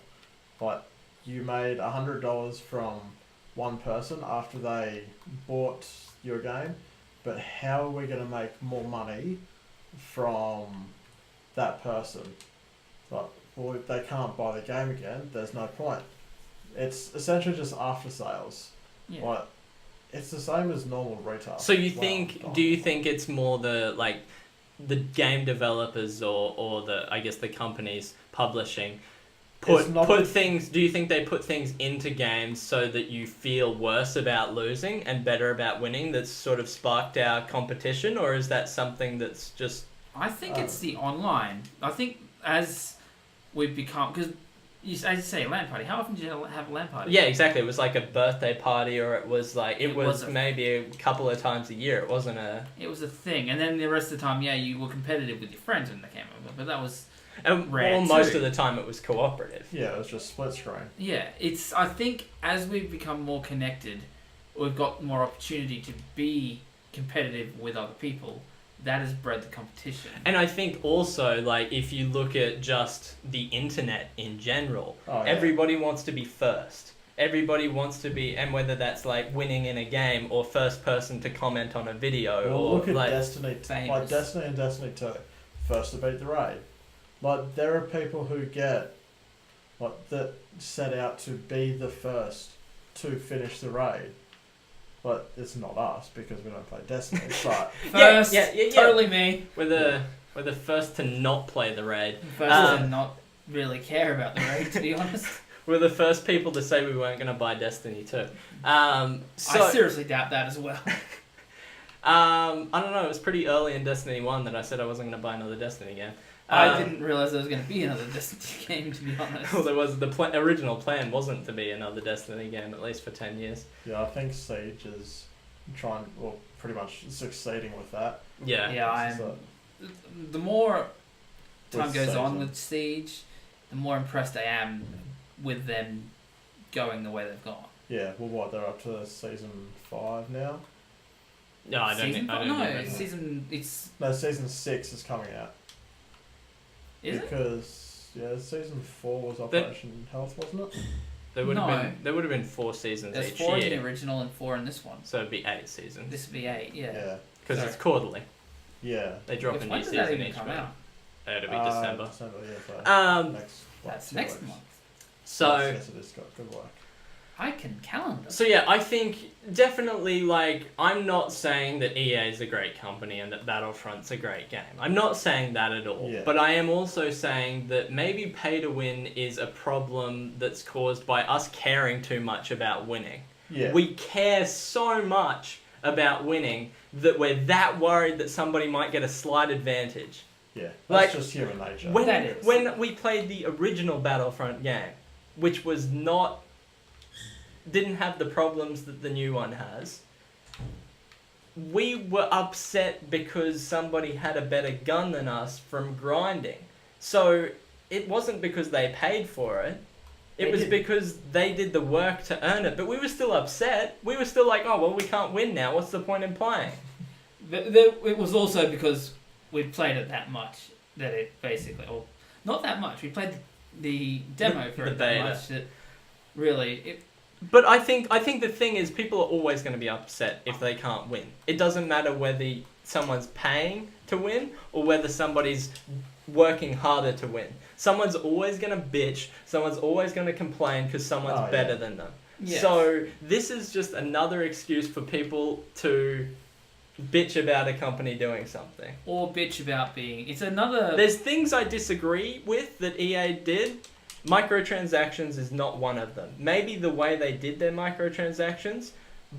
D: Like, you made $100 from one person after they bought your game, but how are we going to make more money from that person? Like, well, if they can't buy the game again, there's no point. It's essentially just after sales.
C: Yeah.
D: Like, it's the same as normal retail.
B: So you
D: Well,
B: think?
D: gone.
B: Do you think it's more the game developers or the, I guess, the companies publishing
D: It's not
B: put
D: the-
B: things? Do you think they put things into games so that you feel worse about losing and better about winning? That's sort of sparked our competition, or is that something that's just
C: I think it's the online. I think as we've become, because as you say, a LAN party. How often do you have a LAN party?
B: yeah, exactly. It was like a birthday party, or it was like it
C: It
B: was
C: was a-
B: maybe a couple of times a year. It wasn't a
C: It was a thing, and then the rest of the time, yeah, you were competitive with your friends when they came over, but that was rare
B: well, most
C: too.
B: of the time it was cooperative.
D: Yeah, it was just split screen.
C: Yeah, it's. I think as we've become more connected, we've got more opportunity to be competitive with other people. That has bred the competition.
B: And I think also, like, if you look at just the internet in general,
D: Oh, yeah.
B: everybody wants to be first. Everybody wants to be, and whether that's like winning in a game or first person to comment on a video,
D: Well,
B: or
D: look at
B: like
D: Destiny,
C: famous.
D: like Destiny and Destiny 2. First to beat the raid. Like, there are people who get, like, that set out to be the first to finish the raid. But it's not us because we don't play Destiny. But
C: First,
B: yeah.
C: totally me.
B: we're the first to not play the raid.
C: First to not really care about the raid, to be honest.
B: We're the first people to say we weren't going to buy Destiny 2.
C: I
B: So
C: seriously doubt that as well.
B: I don't know. It was pretty early in Destiny 1 that I said I wasn't going to buy another Destiny game.
C: I didn't realise there was going to be another Destiny game, to be honest.
B: Well, there was the original plan wasn't to be another Destiny game, at least for 10 years.
D: yeah, I think Siege is pretty much succeeding with that.
B: Yeah.
C: Yeah,
D: It's just
C: the more time
D: With
C: goes on
D: Siege.
C: with Siege, the more impressed I am with them going the way they've gone.
D: yeah, well, what, they're up to season 5 now?
B: No, I don't.
C: Season
B: I don't
C: no,
B: know.
C: season it's
D: No, season 6 is coming out.
C: is it?
D: Because, yeah, season 4 was Operation Health, wasn't it?
B: There would have
C: No.
B: been 4 seasons
C: There's
B: each
C: 4 in the
B: year,
C: original and 4 in this one.
B: so it'd be 8 seasons
C: This would be 8, yeah.
D: Yeah.
B: because
C: Sorry.
B: it's quarterly.
D: Yeah.
B: They drop a
C: When
B: new
C: does
B: season
C: that even
B: each
C: come
B: month.
C: out?
B: It'll be December.
D: December, yeah. So next,
C: That's
D: 2
C: next
D: weeks.
C: month.
B: So.
D: Yes, it is. Got good work.
C: I can calendar.
B: So yeah, I think definitely, like, I'm not saying that EA is a great company and that Battlefront's a great game. I'm not saying that at all.
D: Yeah.
B: But I am also saying that maybe pay to win is a problem that's caused by us caring too much about winning.
D: Yeah.
B: We care so much about winning that we're that worried that somebody might get a slight advantage.
D: Yeah.
B: Like,
D: That's just human nature.
C: That is.
B: When we played the original Battlefront game, which was didn't have the problems that the new one has, we were upset because somebody had a better gun than us from grinding. So it wasn't because they paid for it. It
D: They
B: was
D: did.
B: because they did the work to earn it. But we were still upset. We were still like, oh, well, we can't win now. What's the point in playing?
C: It was also because we played it that much that it basically, or not that much. We played the demo for
B: the
C: it that
B: beta.
C: much that really
B: But I think the thing is, people are always going to be upset if they can't win. It doesn't matter whether someone's paying to win or whether somebody's working harder to win. Someone's always going to bitch. Someone's always going to complain because someone's better than them.
C: Yes.
B: So this is just another excuse for people to bitch about a company doing something.
C: or bitch about being. It's another.
B: There's things I disagree with that EA did. Microtransactions is not one of them. Maybe the way they did their microtransactions,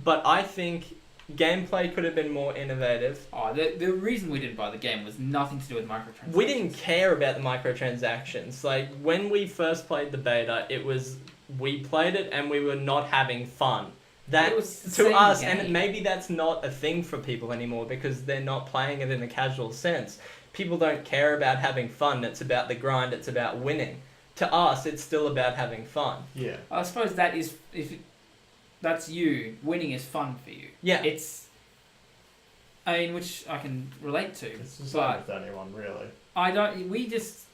B: but I think gameplay could have been more innovative.
C: Oh, the reason we didn't buy the game was nothing to do with microtransactions.
B: We didn't care about the microtransactions. Like, when we first played the beta, we played it and we were not having fun. That
C: It was the
B: to
C: same
B: us,
C: game.
B: and maybe that's not a thing for people anymore because they're not playing it in a casual sense. People don't care about having fun. It's about the grind. It's about winning. To us, it's still about having fun.
D: Yeah.
C: I suppose that is that's you. Winning is fun for you.
B: Yeah.
C: Which I can relate to.
D: It's the same
C: But
D: with anyone, really.
C: I don't. We just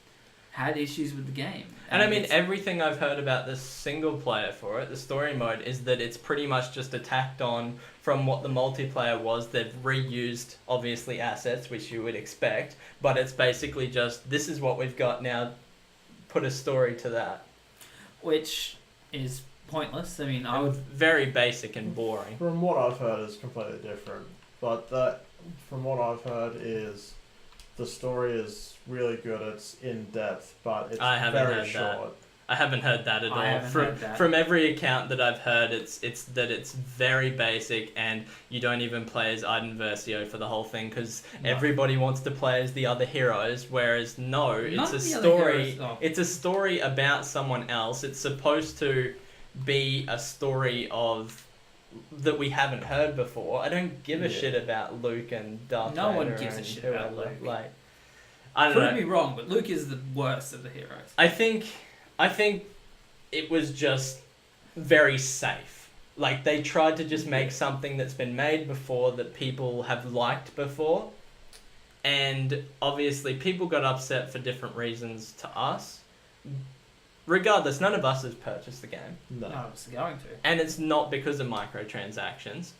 C: had issues with the game.
B: And I mean,
C: it's-
B: everything I've heard about the single player for it, the story mode, is that it's pretty much just attacked on from what the multiplayer was. They've reused, obviously, assets, which you would expect, but it's basically just, this is what we've got now, put a story to that.
C: which is pointless. I mean, I would.
B: Very basic and boring.
D: From what I've heard, it's completely different. But from what I've heard, is the story is really good. It's in depth, but it's
B: I haven't
D: very
B: heard that.
D: short.
B: I haven't heard that at
C: I
B: all.
C: haven't heard that.
B: From every account that I've heard, it's very basic, and you don't even play as Iden Versio for the whole thing because
D: No.
B: everybody wants to play as the other heroes. Whereas no,
C: None
B: it's a
C: of the other
B: story.
C: heroes are-
B: It's a story about someone else. It's supposed to be a story of that we haven't heard before. I don't give a
D: Yeah.
B: shit about Luke and Darth
C: No one
B: Vader
C: gives a
B: and
C: shit about
B: whoever.
C: Luke.
B: Like, I don't
C: Prove
B: know.
C: me wrong, but Luke is the worst of the heroes.
B: I think it was just very safe. Like, they tried to just make something that's been made before that people have liked before. And obviously people got upset for different reasons to us. Regardless, none of us has purchased the game.
D: No.
C: I was going to.
B: And it's not because of microtransactions.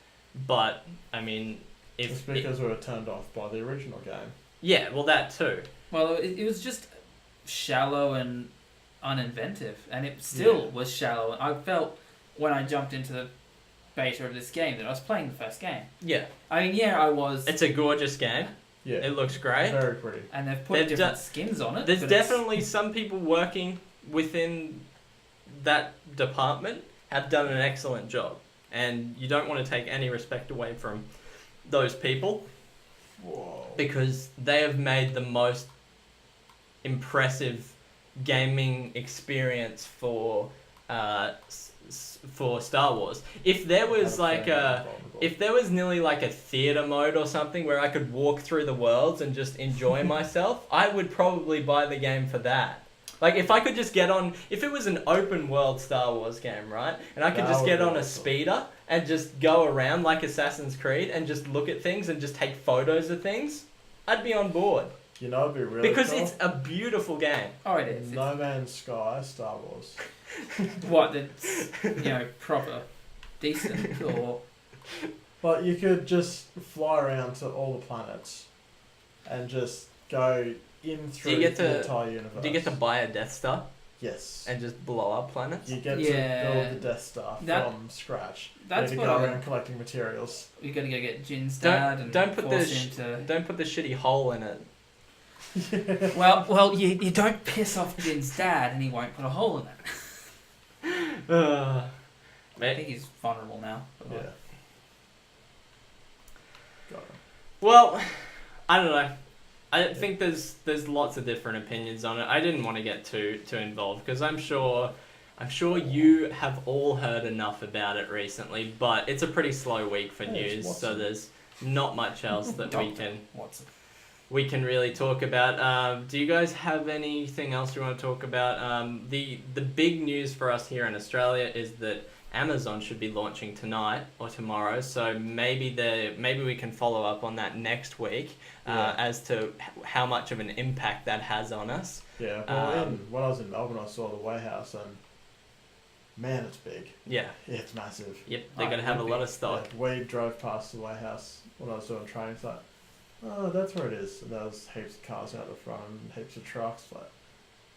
B: But, I mean,
D: It's because we were turned off by the original game.
B: yeah, well, that too.
C: Well, it was just shallow and uninventive, and it still
D: Yeah.
C: was shallow. I felt when I jumped into the beta of this game that I was playing the first game.
B: Yeah.
C: I mean, yeah, I was,
B: It's a gorgeous game.
D: Yeah.
B: It looks great.
D: Very pretty.
C: and they've put
B: They've
C: different
B: done-
C: skins on it.
B: There's
C: but it's-
B: definitely some people working within that department have done an excellent job. And you don't want to take any respect away from those people
D: Whoa.
B: because they have made the most impressive gaming experience for Star Wars. If there was like if there was nearly like a theater mode or something where I could walk through the worlds and just enjoy myself, I would probably buy the game for that. Like, if I could just get on, if it was an open world Star Wars game, right? And I could
D: That
B: just
D: would
B: get
D: be
B: on a
D: awesome.
B: speeder and just go around like Assassin's Creed and just look at things and just take photos of things, I'd be on board.
D: You know, it'd be really
B: Because
D: cool.
B: it's a beautiful game.
C: Oh, it is.
D: No Man's Sky, Star Wars.
C: What? That's proper, decent, or
D: But you could just fly around to all the planets and just go in through
B: get
D: the
B: to-
D: entire universe.
B: Do you get to buy a Death Star
D: Yes.
B: and just blow up planets?
D: You get
C: Yeah.
D: to build the Death Star
C: That-
D: from scratch.
C: that's
D: you
C: what
D: go
C: I
D: around collecting materials.
C: you're gonna go get Jin's
B: Don't-
C: dad and
B: don't put
C: force
B: the
C: him to.
B: Don't put the shitty hole in it.
C: Well, you don't piss off Jin's dad, and he won't put a hole in it. I
B: Mate.
C: think he's vulnerable now.
D: Yeah. Got it.
B: Well, I don't know. I think there's lots of different opinions on it. I didn't want to get too involved because I'm sure you have all heard enough about it recently, but it's a pretty slow week for
D: Yeah, it's
B: news, so
D: Watson.
B: there's not much else that
C: Doctor Watson.
B: we can really talk about. Do you guys have anything else you want to talk about? The big news for us here in Australia is that Amazon should be launching tonight or tomorrow, so maybe we can follow up on that next week as to how much of an impact that has on us.
D: Yeah, well, when I was in Melbourne, I saw the warehouse, and man, it's big.
B: Yeah.
D: It's massive.
B: Yep, they're going to have a lot of stock.
D: Yeah, we drove past the warehouse when I was doing training. It's like, oh, that's where it is. And there was heaps of cars out the front and heaps of trucks. Like,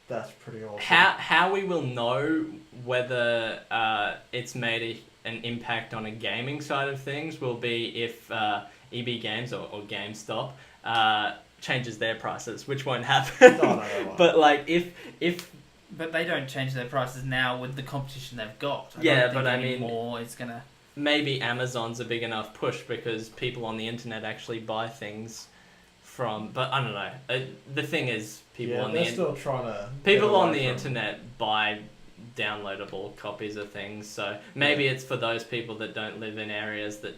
D: that's pretty awesome.
B: How we will know whether it's made an impact on a gaming side of things will be if EB Games or GameStop changes their prices, which won't happen.
D: No,
B: but like if
C: But they don't change their prices now with the competition they've got. I mean, more it's gonna.
B: Maybe Amazon's a big enough push because people on the internet actually buy things from. But I don't know. The thing is, people on the internet buy downloadable copies of things. So maybe it's for those people that don't live in areas that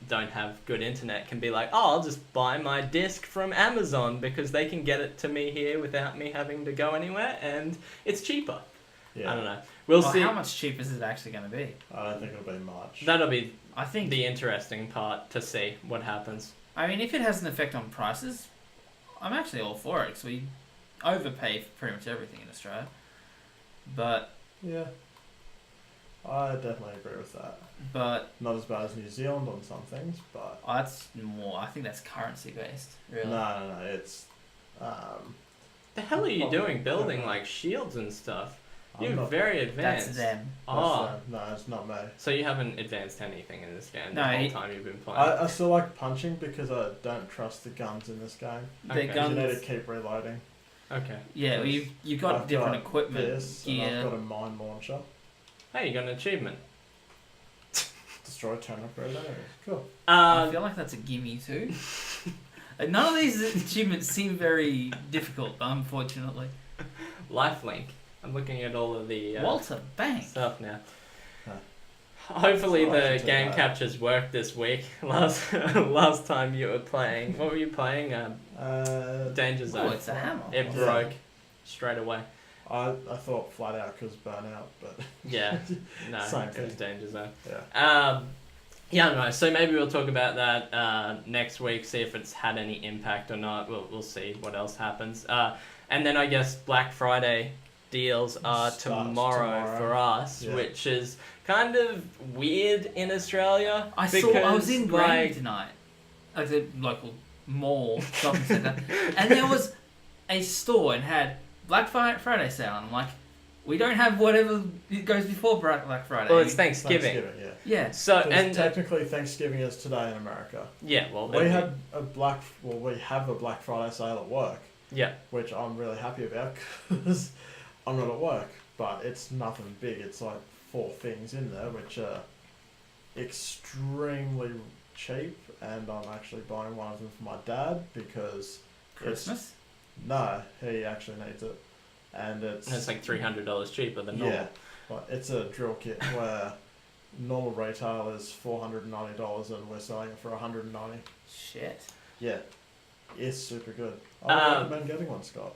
B: don't have good internet, can be like, oh, I'll just buy my disc from Amazon because they can get it to me here without me having to go anywhere, and it's cheaper. I don't know. We'll see.
C: How much cheaper is it actually going to be?
D: I don't think it'll be much.
B: That'll be
C: I think
B: the interesting part to see what happens.
C: I mean, if it has an effect on prices, I'm actually all for it, because we overpay for pretty much everything in Australia. But
D: yeah, I definitely agree with that.
C: But
D: not as bad as New Zealand on some things, but
C: that's more. I think that's currency based. Really.
D: No. It's
B: the hell are you doing building like shields and stuff? You're very advanced.
C: That's them.
B: Oh.
D: No, it's not me.
B: So you haven't advanced anything in this game the
C: No,
B: whole time you've been playing?
D: I still like punching because I don't trust the guns in this game.
B: Okay.
C: The guns.
D: You need to keep reloading.
B: Okay.
C: Yeah, well, you've got different equipment.
D: This,
C: gear.
D: and I've got a mine launcher.
B: Hey, you got an achievement.
D: Destroy 10 upgrade enemies. Cool.
C: I feel like that's a gimme too. None of these achievements seem very difficult, unfortunately.
B: Lifelink. I'm looking at all of the
C: Walter, bang.
B: stuff now.
D: Huh.
B: Hopefully
D: So
B: the game captures worked this week. Last time you were playing, what were you playing? Danger Zone.
C: Oh, it's a hammer.
B: It broke straight away.
D: I thought flat out because burnout, but
B: Yeah, no,
D: Same
B: it was
D: thing.
B: Danger Zone.
D: yeah.
B: Yeah, I don't know. So maybe we'll talk about that next week. See if it's had any impact or not. We'll see what else happens. And then I guess Black Friday deals are
D: Starts
B: tomorrow for us,
D: Yeah.
B: which is kind of weird in Australia.
C: I was in Granny tonight, like the local mall shopping centre, and there was a store and had Black Friday sale. And I'm like, we don't have whatever it goes before Black Friday.
B: Well, it's Thanksgiving.
D: Yeah.
C: Yeah.
B: So
D: 'Cause
B: and
D: technically Thanksgiving is today in America.
B: yeah, well,
D: We have a Black Friday sale at work,
B: yeah.
D: which I'm really happy about because I'm not at work. But it's nothing big. It's like 4 things in there which are extremely cheap, and I'm actually buying one of them for my dad because
C: Christmas.
D: no, he actually needs it, and
B: It's like $300 cheaper than normal.
D: yeah, but it's a drill kit where normal retail is $490 and we're selling it for $190.
C: Shit.
D: Yeah, it's super good. I would recommend getting one, Scott.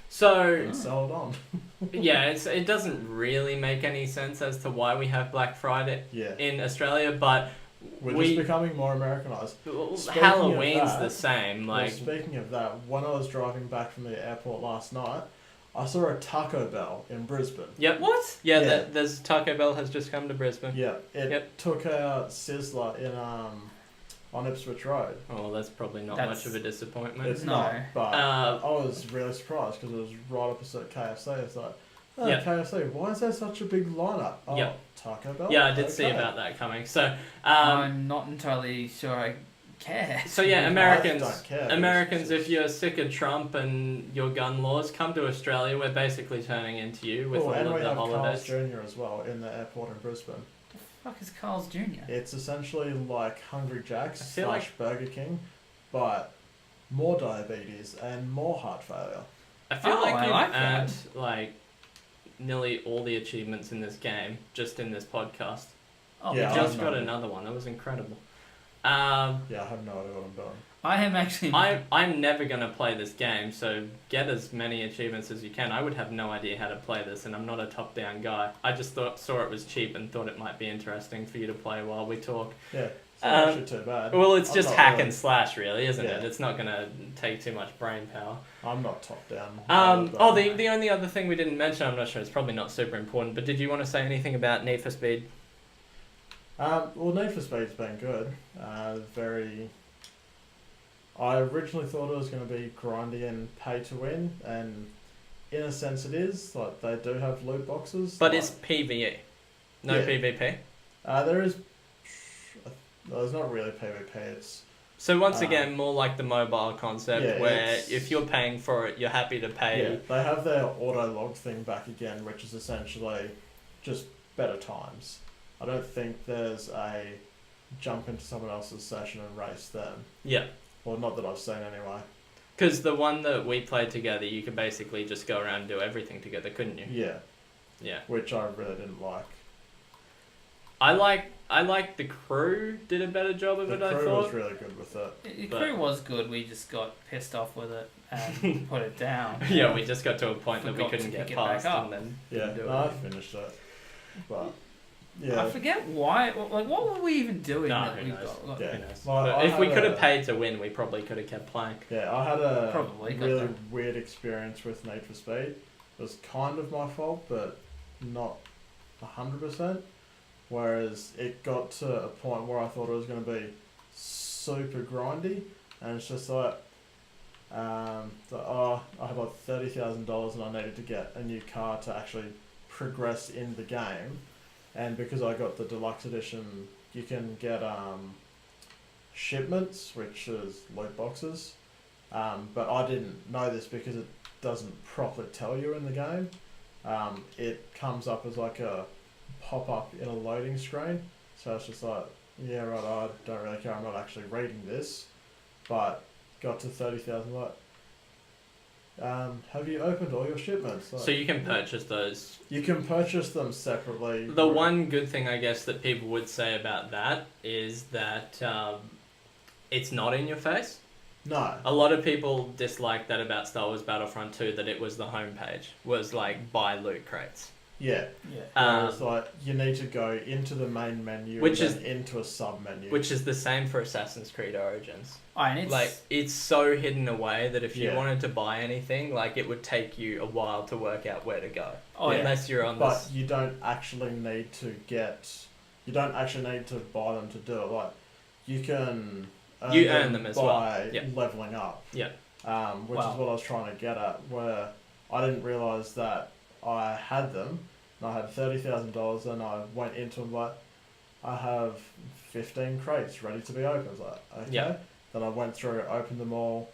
B: So
D: And sell it on.
B: yeah, it doesn't really make any sense as to why we have Black Friday
D: Yeah,
B: in Australia, but
D: we're just becoming more Americanized. Speaking
B: Halloween's
D: of that,
B: the same.
D: Well,
B: Like,
D: speaking of that, when I was driving back from the airport last night, I saw a Taco Bell in Brisbane.
B: yep.
C: What?
B: Yeah,
D: Yeah.
B: there's Taco Bell has just come to Brisbane.
D: Yeah, it
B: Yep.
D: took out Sizzler in on Ipswich Road.
B: Oh, that's probably not
C: That's-
B: much of a disappointment.
D: It's
C: No.
D: not, but
B: Uh,
D: I was really surprised because it was right opposite KFC. It's like, oh,
B: Yeah.
D: KFC, why is there such a big lineup? Oh,
B: Yeah.
D: Taco Bell?
B: yeah, I did see
D: Okay.
B: about that coming. So,
C: I'm not entirely sure I care.
B: so yeah,
D: I
B: Americans.
D: don't care, but
B: Americans,
D: it's
B: if you're sick of Trump and your gun laws, come to Australia. We're basically turning into you with all
D: and
B: of
D: we
B: the
D: have
B: holidays.
D: Carl's Jr. as well in the airport in Brisbane.
C: What the fuck is Carl's Jr.?
D: It's essentially like Hungry Jack's
B: I feel
D: / Burger King, but more diabetes and more heart failure.
B: I feel
C: Oh,
B: like
C: I
B: you've
C: like that.
B: earned like nearly all the achievements in this game just in this podcast.
C: Oh,
D: Yeah,
B: you just
D: I'm
B: got
D: not-
B: another one. That was incredible.
D: Yeah, I have no idea what I'm doing.
C: I am actually.
B: I'm never gonna play this game, so get as many achievements as you can. I would have no idea how to play this, and I'm not a top-down guy. I just saw it was cheap and thought it might be interesting for you to play while we talk.
D: Yeah, it's not actually too bad.
B: Well, it's
D: I'm
B: just
D: not
B: hack
D: really-
B: and slash, really, isn't
D: Yeah.
B: it? It's not gonna take too much brain power.
D: I'm not top down.
B: The only other thing we didn't mention, I'm not sure, it's probably not super important, but did you want to say anything about Need for Speed?
D: Well, Need for Speed's been good. I originally thought it was going to be grindy and pay to win, and in a sense it is. Like, they do have loot boxes.
B: But
D: like,
B: it's PvE, no
D: Yeah.
B: PvP.
D: There's not really PvP. It's
B: So once again, more like the mobile concept,
D: yeah,
B: where
D: it's-
B: if you're paying for it, you're happy to pay.
D: yeah, they have their auto log thing back again, which is essentially just better times. I don't think there's a jump into someone else's session and race them.
B: Yeah.
D: Well, not that I've seen anyway.
B: Because the one that we played together, you could basically just go around and do everything together, couldn't you?
D: Yeah,
B: Yeah.
D: which I really didn't like.
B: I like the crew did a better job of
D: The
B: it, I
D: crew
B: thought.
D: was really good with it.
C: The
B: But-
C: crew was good. We just got pissed off with it and put it down.
B: Yeah, we just got to a point that we
C: Forgot to
B: couldn't get
C: pick it back
B: past
C: up.
B: and then
D: Yeah,
B: didn't do
D: no, I
B: it.
D: finished it. But,
C: I
D: yeah.
C: forget why. Like, what were we even doing?
B: No,
C: that
B: who
C: we
B: knows?
C: got?
D: Yeah.
B: Who knows?
D: Well,
B: But
D: I
B: if we
D: had
B: could
D: a-
B: have paid to win, we probably could have kept playing.
D: Yeah, I had a
C: Probably got
D: really
C: them.
D: weird experience with Need for Speed. It was kind of my fault, but not 100%. Whereas it got to a point where I thought it was going to be super grindy, and it's just like, I had like $30,000 and I needed to get a new car to actually progress in the game. And because I got the deluxe edition, you can get shipments, which is loot boxes. But I didn't know this because it doesn't properly tell you in the game. It comes up as like a pop-up in a loading screen. So it's just like, yeah, right, I don't really care, I'm not actually reading this. But got to 30,000, like, have you opened all your shipments? Like,
B: So you can purchase those.
D: you can purchase them separately.
B: The one good thing, I guess, that people would say about that is that it's not in your face.
D: No.
B: A lot of people dislike that about Star Wars Battlefront 2, that it was the homepage, was like buy loot crates.
D: Yeah.
C: Yeah.
D: Whereas, like, you need to go into the main menu
B: Which
D: and then into a sub-menu.
B: Which is the same for Assassin's Creed Origins.
C: And it's
B: Like, it's so hidden away that if you
D: Yeah.
B: wanted to buy anything, like, it would take you a while to work out where to go.
C: Oh, yeah.
B: Unless you're on
D: But
B: this.
D: you don't actually need to buy them to do it. Like, you can
B: earn them as well.
D: by
B: Yeah.
D: leveling up.
B: Yeah.
D: Which
C: Wow.
D: is what I was trying to get at, where I didn't realise that I had them, and I had $30,000, and I went into them like, I have 15 crates ready to be opened. I was like, okay.
B: Yeah.
D: Then I went through, opened them all,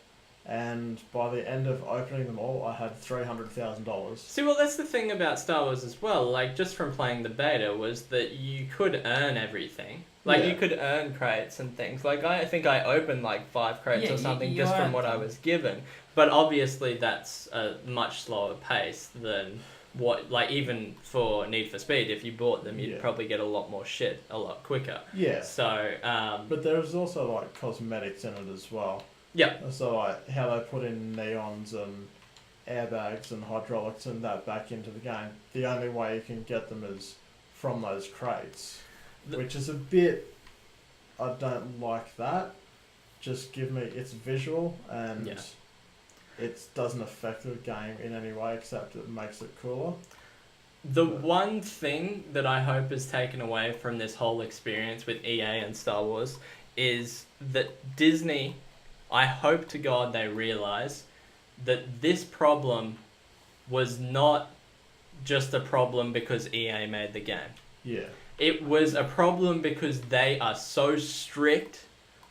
D: and by the end of opening them all, I had $300,000.
B: See, well, that's the thing about Star Wars as well. Like, just from playing the beta, was that you could earn everything. Like,
D: Yeah.
B: you could earn crates and things. Like, I think I opened like 5 crates
C: Yeah,
B: or something
C: you
B: just from
C: earned
B: what I
C: them.
B: was given. But obviously, that's a much slower pace than what, like, even for Need for Speed, if you bought them, you'd
D: Yeah.
B: probably get a lot more shit a lot quicker.
D: Yeah.
B: So,
D: But there's also like cosmetics in it as well.
B: yeah.
D: So like how they put in neons and airbags and hydraulics and that back into the game. The only way you can get them is from those crates, which is a bit. I don't like that. Just give me it's visual and
B: Yeah.
D: it doesn't affect the game in any way except it makes it cooler.
B: The one thing that I hope is taken away from this whole experience with EA and Star Wars is that Disney, I hope to God they realise that this problem was not just a problem because EA made the game.
D: Yeah.
B: It was a problem because they are so strict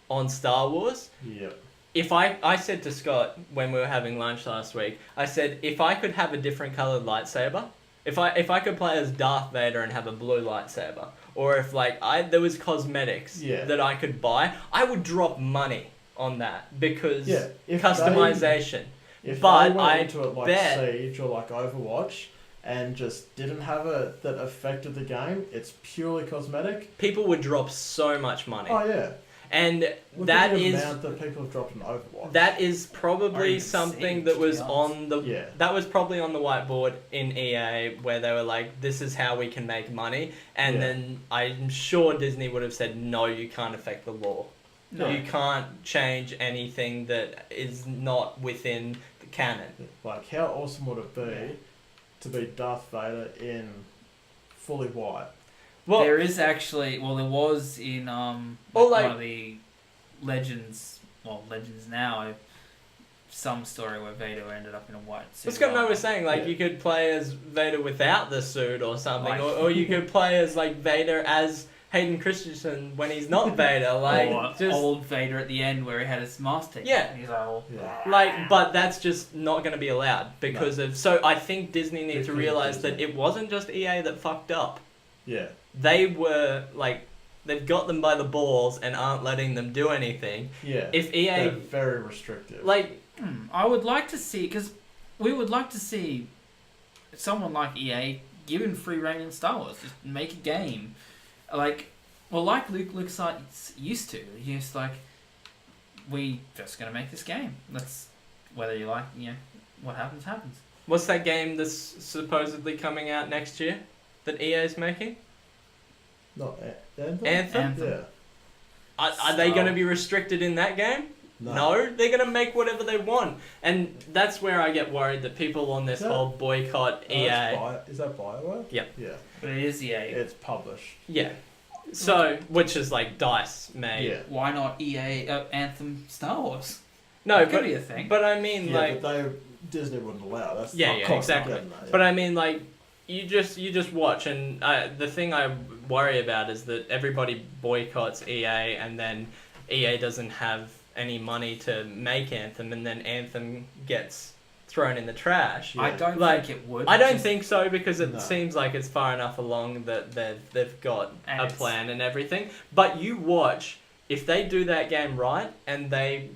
B: on Star Wars.
D: Yep.
B: If I said to Scott when we were having lunch last week, I said, if I could have a different coloured lightsaber, if I could play as Darth Vader and have a blue lightsaber, or if like there was cosmetics
D: Yeah.
B: that I could buy, I would drop money on that because
D: Yeah. If
B: customization.
D: If
B: But
D: they went
B: I
D: into it like
B: bet-
D: Siege or like Overwatch and just didn't have it that affected the game, it's purely cosmetic.
B: People would drop so much money.
D: Oh yeah.
B: And
D: Look
B: that
D: at the
B: is
D: amount that people have dropped in Overwatch.
B: that is
C: Or
B: probably
C: even
B: something
C: Siege,
B: that
C: to
B: was
C: be
B: on the
D: Yeah.
B: that was probably on the whiteboard in EA where they were like, this is how we can make money, and
D: Yeah.
B: then I'm sure Disney would have said, no, you can't affect the law.
C: No.
B: You can't change anything that is not within the canon.
D: Like, how awesome would it be to be Darth Vader in fully white?
B: Well,
C: there is actually, well, there was in
B: Or like-
C: one of the Legends now, some story where Vader ended up in a white suit.
B: that's what I was saying. Like,
D: Yeah.
B: you could play as Vader without the suit or something,
C: Like-
B: or you could play as like Vader as Hayden Christensen when he's not Vader. Like,
C: or
B: just
C: old Vader at the end where he had his mask taken.
B: Yeah.
C: He's all,
D: Yeah.
B: like, but that's just not going to be allowed because of. So I think Disney need to
D: Because of
B: realize that
D: Disney.
B: it wasn't just EA that fucked up.
D: Yeah.
B: They were like, they've got them by the balls and aren't letting them do anything.
D: Yeah.
B: If
D: They're
B: EA
D: very restrictive.
B: like.
C: I would like to see, because we would like to see someone like EA given free reign in Star Wars. Just make a game. Like LucasArts used to. Just like, we just going to make this game. Let's, whether you like, what happens, happens.
B: What's that game that's supposedly coming out next year that EA is making?
D: Not Anthem?
B: Anthem?
D: Yeah.
B: Are they going to be restricted in that game? No, they're going to make whatever they want. And that's where I get worried that people on this
D: Is that-
B: whole boycott EA.
D: Is that BioWare?
B: Yep.
D: Yeah.
C: But it is EA.
D: It's published.
B: Yeah. So, which is like DICE made.
D: Yeah.
C: Why not EA Anthem Star Wars?
B: No,
C: That could
B: but
C: be a thing.
B: But I mean,
D: Yeah,
B: like,
D: but Disney wouldn't allow. That's
B: Yeah,
D: of
B: yeah,
D: course
B: exactly.
D: not getting that, yeah.
B: but I mean, like, you just watch, and the thing I worry about is that everybody boycotts EA, and then EA doesn't have any money to make Anthem, and then Anthem gets thrown in the trash.
D: Yeah.
C: I don't
B: Like,
C: think it would.
B: I don't
C: Just-
B: think so because it
D: No.
B: seems like it's far enough along that they've got
C: And
B: a
C: it's-
B: plan and everything. But you watch, if they do that game right and they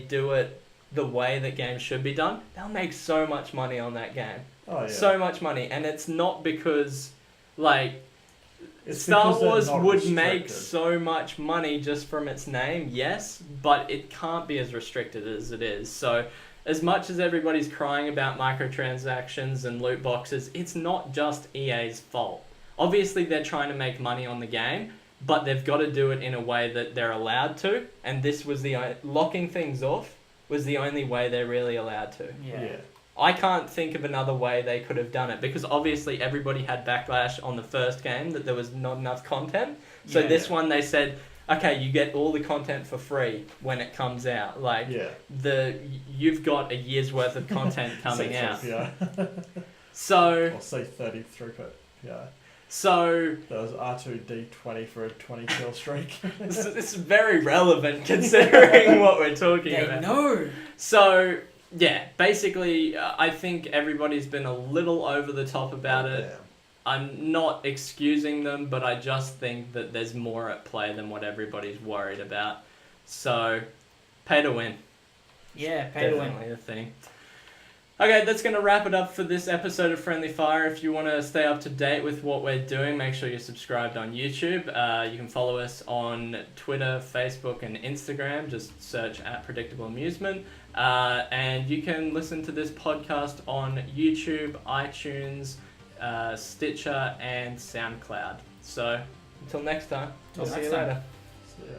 B: do it the way that games should be done, they'll make so much money on that game.
D: Oh, yeah.
B: So much money, and it's not because like
D: It's
B: Star
D: because they're
B: Wars
D: not
B: would make
D: restricted.
B: so much money just from its name, yes, but it can't be as restricted as it is. So, as much as everybody's crying about microtransactions and loot boxes, it's not just EA's fault. Obviously, they're trying to make money on the game, but they've got to do it in a way that they're allowed to, and this was locking things off was the only way they're really allowed to.
C: Yeah.
B: I can't think of another way they could have done it because obviously everybody had backlash on the first game that there was not enough content. So
C: Yeah.
B: this one they said, okay, you get all the content for free when it comes out. Like
D: Yeah.
B: you've got a year's worth of content coming out.
D: Yeah.
B: So
D: Or C30 throughput. Yeah.
B: so
D: That was R2D20 for a 20 kill streak.
B: it's very relevant considering what we're talking
C: They
B: about.
C: know.
B: So yeah, basically I think everybody's been a little over the top about it.
D: Yeah.
B: I'm not excusing them, but I just think that there's more at play than what everybody's worried about. So, pay to win.
C: Yeah, pay to win.
B: Definitely a thing. Okay, that's going to wrap it up for this episode of Friendly Fire. If you want to stay up to date with what we're doing, make sure you're subscribed on YouTube. You can follow us on Twitter, Facebook, and Instagram. Just search at Predictable Amusement. And you can listen to this podcast on YouTube, iTunes, Stitcher, and SoundCloud. So, until next time,
C: Till
B: we'll see
C: next
B: you
C: time.
B: later.
D: So, yeah.